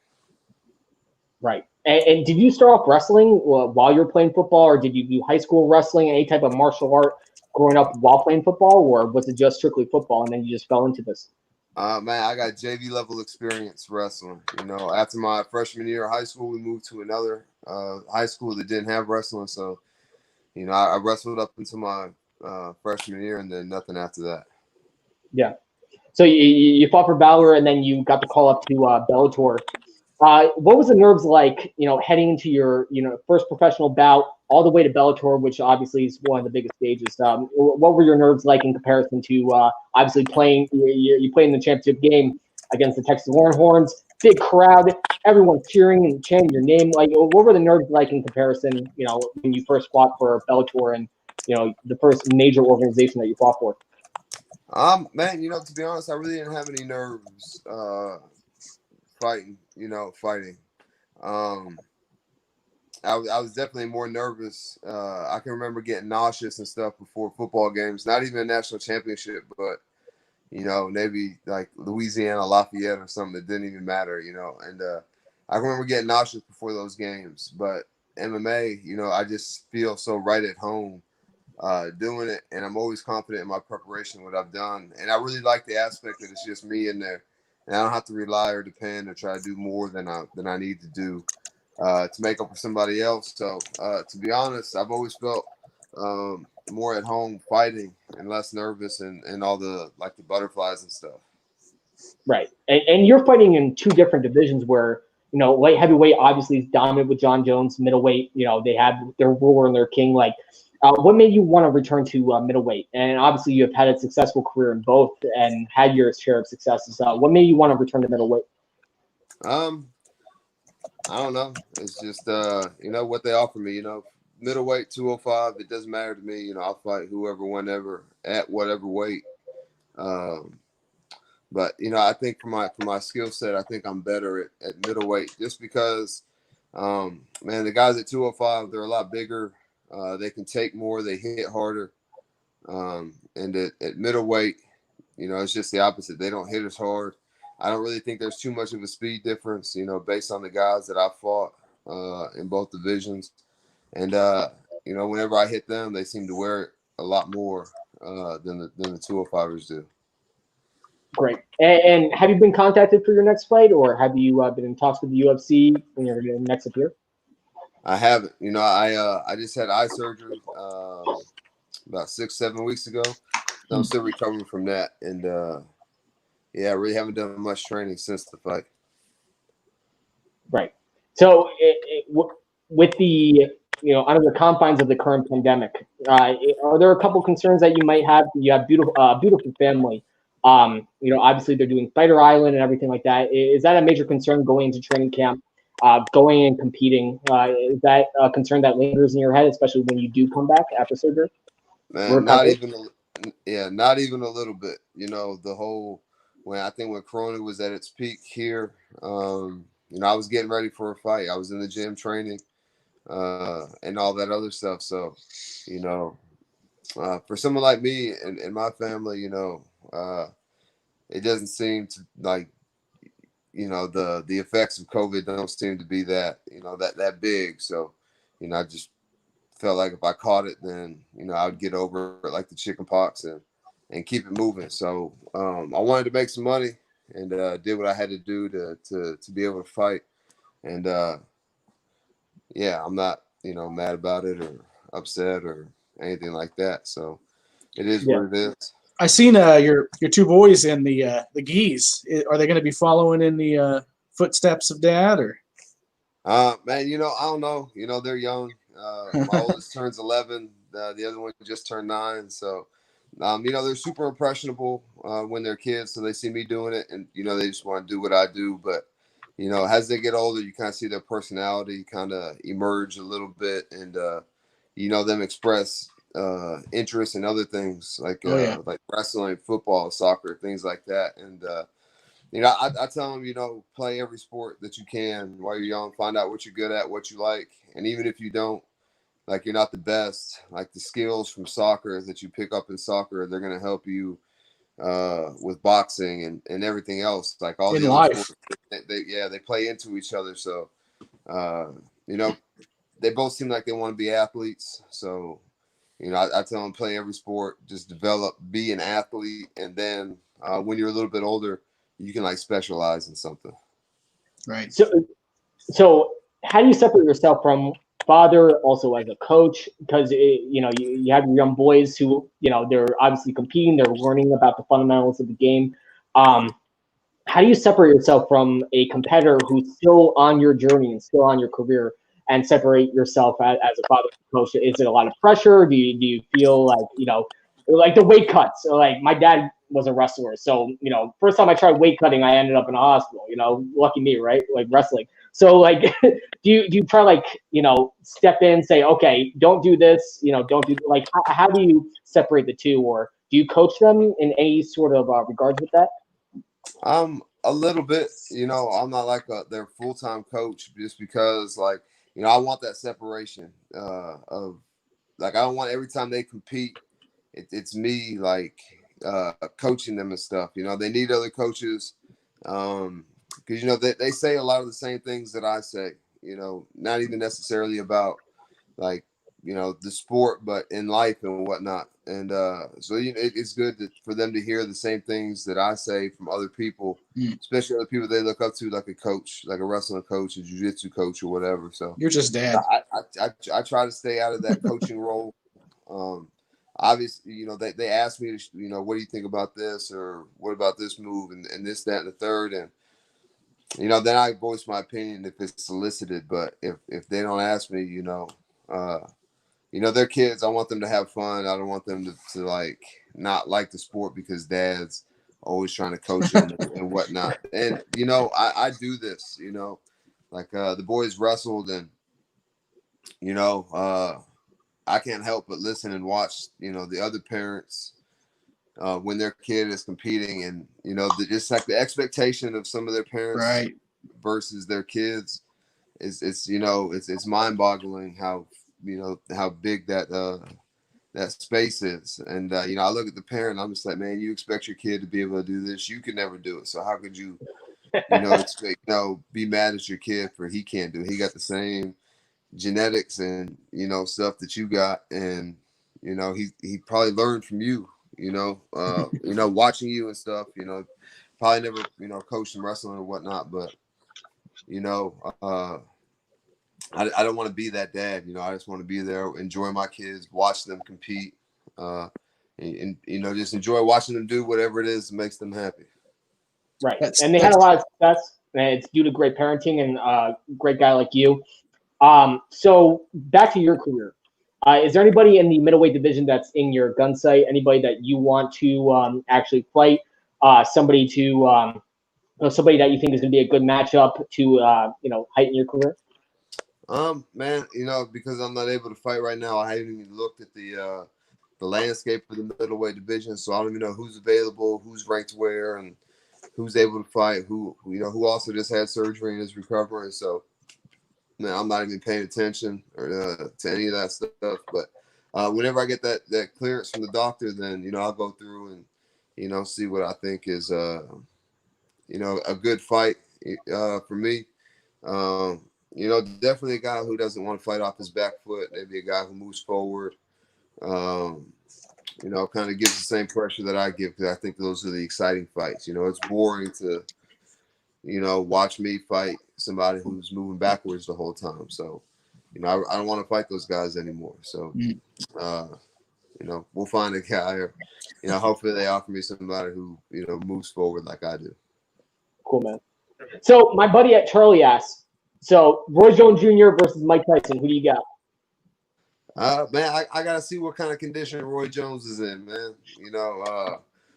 Right. And did you start off wrestling while you were playing football, or did you do high school wrestling, any type of martial art growing up while playing football, or was it just strictly football and then you just fell into this? Man, I got JV level experience wrestling. After my freshman year of high school, we moved to another high school that didn't have wrestling. So, I wrestled up until my freshman year, and then nothing after that. Yeah. So you fought for Valor, and then you got the call up to Bellator. What was the nerves like, heading into your, first professional bout all the way to Bellator, which obviously is one of the biggest stages? What were your nerves like in comparison to obviously playing? You played in the championship game against the Texas Longhorns, big crowd, everyone cheering and chanting your name. Like, what were the nerves like in comparison? When you first fought for Bellator and the first major organization that you fought for. Man, to be honest, I really didn't have any nerves. Fighting. I was definitely more nervous. I can remember getting nauseous and stuff before football games, not even a national championship, but, maybe like Louisiana, Lafayette or something that didn't even matter, and I can remember getting nauseous before those games. But MMA, I just feel so right at home doing it, and I'm always confident in my preparation, what I've done. And I really like the aspect that it's just me in there. And I don't have to rely or depend or try to do more than I need to do to make up for somebody else. So, to be honest, I've always felt more at home fighting and less nervous and all the butterflies and stuff. Right. And you're fighting in two different divisions where, light heavyweight obviously is dominant with John Jones. Middleweight, they have their ruler and their king. What made you want to return to middleweight? And obviously you have had a successful career in both and had your share of successes. What made you want to return to middleweight? I don't know. It's just, what they offer me, middleweight, 205, it doesn't matter to me. I'll fight whoever, whenever, at whatever weight. But, I think for my skill set, I think I'm better at middleweight just because, man, the guys at 205, they're a lot bigger. They can take more. They hit harder. And at middleweight, it's just the opposite. They don't hit as hard. I don't really think there's too much of a speed difference, based on the guys that I fought in both divisions. And, whenever I hit them, they seem to wear it a lot more than the 205ers do. Great. And have you been contacted for your next fight, or have you been in talks with the UFC when you're going to next appear? I haven't. I just had eye surgery about 6-7 weeks ago. So I'm still recovering from that, and I really haven't done much training since the fight. Right. So, with the under the confines of the current pandemic, are there a couple concerns that you might have? You have beautiful family. Obviously they're doing Fighter Island and everything like that. Is that a major concern going into training camp? Going and competing, is that a concern that lingers in your head, especially when you do come back after surgery? Man, not even a little bit. The whole when Corona was at its peak here, I was getting ready for a fight. I was in the gym training, and all that other stuff. So, for someone like me and my family, it doesn't seem to the effects of COVID don't seem to be that big. So, I just felt like if I caught it, then, I would get over it like the chicken pox and keep it moving. So, I wanted to make some money and did what I had to do to be able to fight. And, I'm not, mad about it or upset or anything like that. So it is what it is. I seen your two boys in the geese. Are they going to be following in the footsteps of Dad, or? Man, I don't know. They're young. My oldest turns 11. The other one just turned 9. So, they're super impressionable when they're kids. So they see me doing it, and they just want to do what I do. But as they get older, you kind of see their personality kind of emerge a little bit, and them express interest in other things like wrestling, football, soccer, things like that. And I tell them, play every sport that you can while you're young. Find out what you're good at, what you like, and even if you don't, like you're not the best, like the skills from soccer that you pick up in soccer, they're gonna help you with boxing and everything else. Like all in the other life. sports, they play into each other. So they both seem like they want to be athletes. So I tell them play every sport, just develop, be an athlete, and then when you're a little bit older, you can like specialize in something. Right. So how do you separate yourself from father, also as a coach? Because you have your young boys who they're obviously competing, they're learning about the fundamentals of the game. How do you separate yourself from a competitor who's still on your journey and still on your career, and separate yourself as a father coach? Is it a lot of pressure? Do you feel like the weight cuts? Like my dad was a wrestler, so first time I tried weight cutting, I ended up in a hospital. Lucky me, right? Like wrestling. So like, do you try like step in, say, okay, don't do this, don't do like how do you separate the two, or do you coach them in any sort of regards with that? A little bit, I'm not like their full-time coach just because like, I want that separation of like, I don't want every time they compete, it's me like coaching them and stuff. They need other coaches because, they say a lot of the same things that I say, not even necessarily about like, the sport, but in life and whatnot. And so it's good for them to hear the same things that I say from other people, especially other people they look up to, like a coach, like a wrestling coach, a jiu-jitsu coach, or whatever. So You're just dad. I try to stay out of that coaching role. Obviously, they ask me, what do you think about this, or what about this move, and this, that, and the third, and then I voice my opinion if it's solicited. But if they don't ask me, they're kids. I want them to have fun. I don't want them to like not like the sport because dad's always trying to coach them and whatnot. And I do this. Like the boys wrestled, and I can't help but listen and watch. The other parents when their kid is competing, and just like the expectation of some of their parents Right. versus their kids it's mind-boggling how how big that space is. And I look at the parent, I'm just like, man, you expect your kid to be able to do this, you can never do it, so how could you expect be mad at your kid for he can't do it? He got the same genetics and stuff that you got, and he probably learned from you, watching you and stuff, probably never coached him wrestling or whatnot, but I don't want to be that dad. I just want to be there, enjoy my kids, watch them compete, and just enjoy watching them do whatever it is that makes them happy. Right. And they had a lot of success, and it's due to great parenting and a great guy like you. So back to your career. Is there anybody in the middleweight division that's in your gun sight? Anybody that you want to actually fight? Somebody that you think is going to be a good matchup to heighten your career? Man, because I'm not able to fight right now, I haven't even looked at the landscape for the middleweight division, so I don't even know who's available, who's ranked where, and who's able to fight, who also just had surgery and is recovering. So, man, I'm not even paying attention to any of that stuff. But whenever I get that clearance from the doctor, then I'll go through and see what I think is a good fight for me. Definitely a guy who doesn't want to fight off his back foot. Maybe a guy who moves forward. Kind of gives the same pressure that I give, because I think those are the exciting fights. It's boring to, watch me fight somebody who's moving backwards the whole time. So, I don't want to fight those guys anymore. So, we'll find a guy, or, hopefully they offer me somebody who, moves forward like I do. Cool, man. So my buddy at Charlie asked, so Roy Jones Jr. versus Mike Tyson, who do you got? Man, I gotta see what kind of condition Roy Jones is in, man.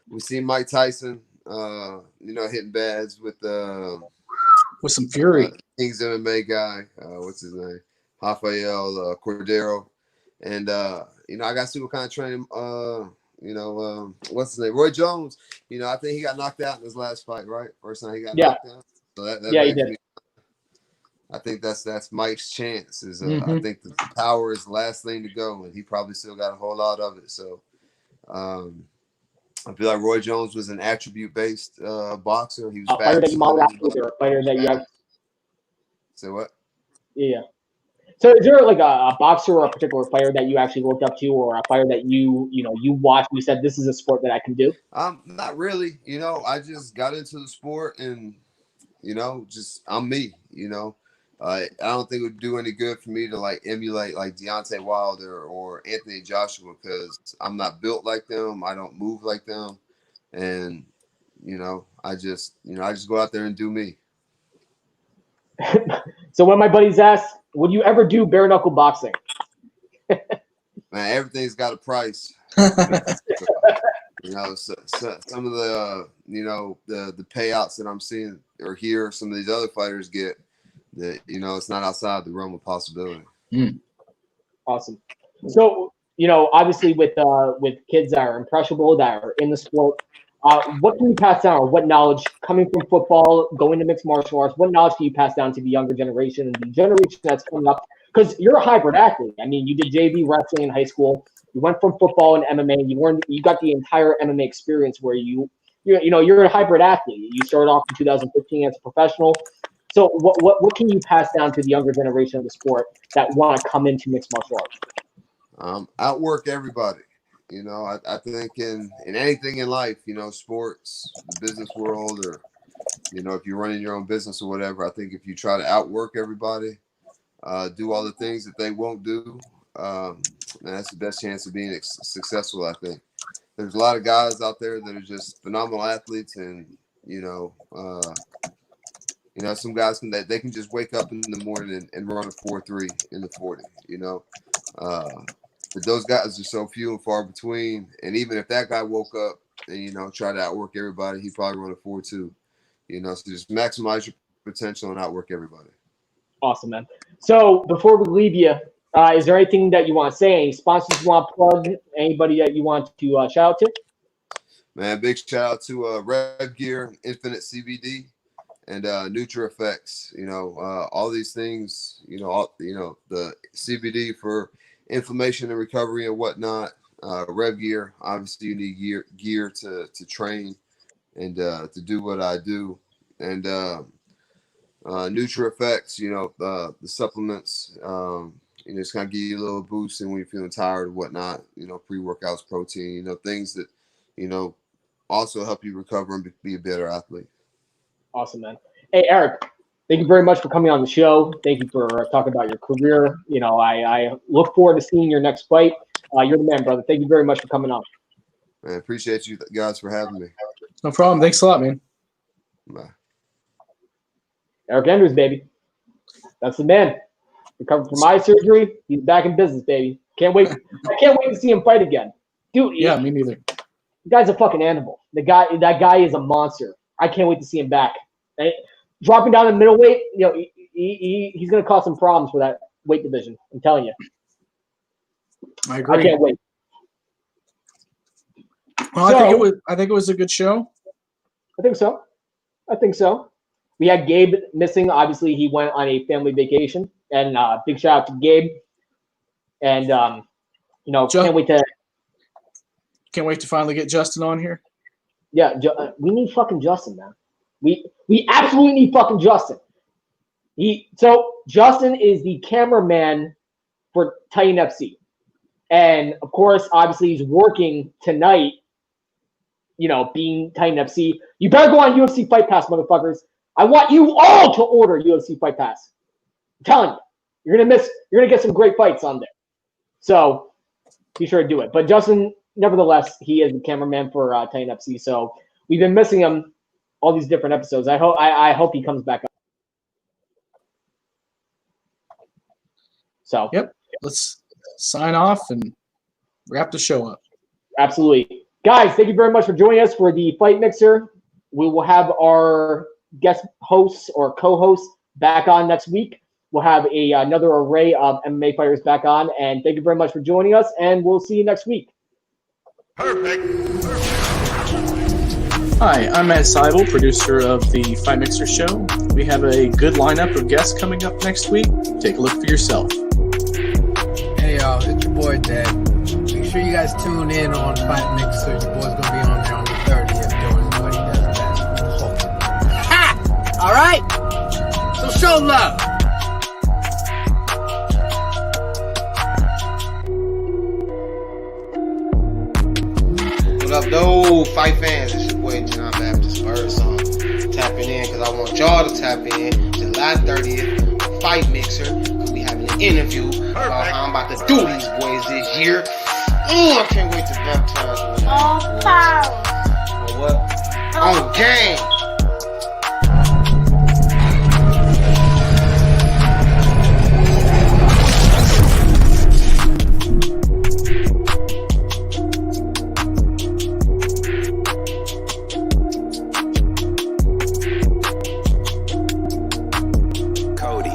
We see Mike Tyson, hitting bads with some fury. King's MMA guy, what's his name? Rafael Cordero. And I gotta see what kind of training What's his name? Roy Jones. I think he got knocked out in his last fight, right? First time he got Yeah. knocked out. So that Yeah, he makes did. I think that's Mike's chance. I Mhm. think the power is the last thing to go, and he probably still got a whole lot of it. So I feel like Roy Jones was an attribute-based boxer. He was A fighter that you modeled fast. after, or a fighter that you have. Say what? Yeah. So is there like a boxer or a particular fighter that you actually looked up to, or a fighter that you watched and you said, this is a sport that I can do? Not really. I just got into the sport and, just I'm me, I don't think it would do any good for me to like emulate like Deontay Wilder or Anthony Joshua because I'm not built like them. I don't move like them. And, I just go out there and do me. So when my buddies ask, would you ever do bare knuckle boxing? Man, everything's got a price. So, some of the the payouts that I'm seeing or hear some of these other fighters get, that it's not outside the realm of possibility. Awesome. So obviously with kids that are impressionable, that are in the sport, what can you pass down, or what knowledge coming from football, going to mixed martial arts, what knowledge can you pass down to the younger generation and the generation that's coming up? Because you're a hybrid athlete. I mean, you did JV wrestling in high school. You went from football and MMA. You got the entire MMA experience where you're a hybrid athlete. You started off in 2015 as a professional. So what can you pass down to the younger generation of the sport that want to come into mixed martial arts? Outwork everybody. I think in anything in life, sports, the business world, or if you're running your own business or whatever, I think if you try to outwork everybody, do all the things that they won't do, that's the best chance of being successful. I think there's a lot of guys out there that are just phenomenal athletes, and some guys they can just wake up in the morning and run a 4.3 in the 40. But those guys are so few and far between. And even if that guy woke up and try to outwork everybody, he'd probably run a 4.2. So just maximize your potential and outwork everybody. Awesome, man. So before we leave you, is there anything that you want to say? Any sponsors you want to plug? Anybody that you want to shout out to? Man, big shout out to Rev Gear, Infinite CBD, and NutriEffects. All these things. The CBD for inflammation and recovery and whatnot. Rev Gear, obviously you need gear to train and to do what I do. And NutriEffects, the supplements, just kind of give you a little boost and when you're feeling tired or whatnot, pre-workouts, protein, things that, also help you recover and be a better athlete. Awesome, man. Hey, Eryk, thank you very much for coming on the show. Thank you for talking about your career. I look forward to seeing your next fight. You're the man, brother. Thank you very much for coming on. Man, appreciate you guys for having me. No problem. Thanks a lot, man. Bye. Eryk Anders, baby. That's the man. Recovered from eye surgery. He's back in business, baby. Can't wait. I can't wait to see him fight again. Dude, Yeah, me neither. the guy's a fucking animal. That guy is a monster. I can't wait to see him back. And dropping down to middleweight, he's going to cause some problems for that weight division. I'm telling you. I agree. I can't wait. Well, I think it was a good show. I think so. We had Gabe missing. Obviously, he went on a family vacation. And big shout out to Gabe. And Can't wait to finally get Justin on here. Yeah, we need fucking Justin, man. We absolutely need fucking Justin. So Justin is the cameraman for Titan FC. And of course, obviously he's working tonight, being Titan FC. You better go on UFC Fight Pass, motherfuckers. I want you all to order UFC Fight Pass. I'm telling you, you're gonna get some great fights on there. So be sure to do it. But Justin, nevertheless, he is the cameraman for Titan FC. So we've been missing him all these different episodes. I hope he comes back up. So Yep. Let's sign off and wrap the show up. Absolutely. Guys, thank you very much for joining us for the Fight Mixer. We will have our guest hosts or co-hosts back on next week. We'll have another array of MMA fighters back on. And thank you very much for joining us, and we'll see you next week. Hi, I'm Matt Seibel, producer of the Fight Mixer Show. We have a good lineup of guests coming up next week. Take a look for yourself. Hey y'all, it's your boy Dad. Make sure you guys tune in on Fight Mixer. Your boy's gonna be on there on the 30th doing what he does best. Ha! Alright? So show love. What up, though, fight fans? It's your boy John Baptist Bird. So I'm tapping in because I want y'all to tap in July 30th, Fight Mixer, because we having an interview about how I'm about to do these boys this year. I can't wait to baptize one of these boys. On what? On game.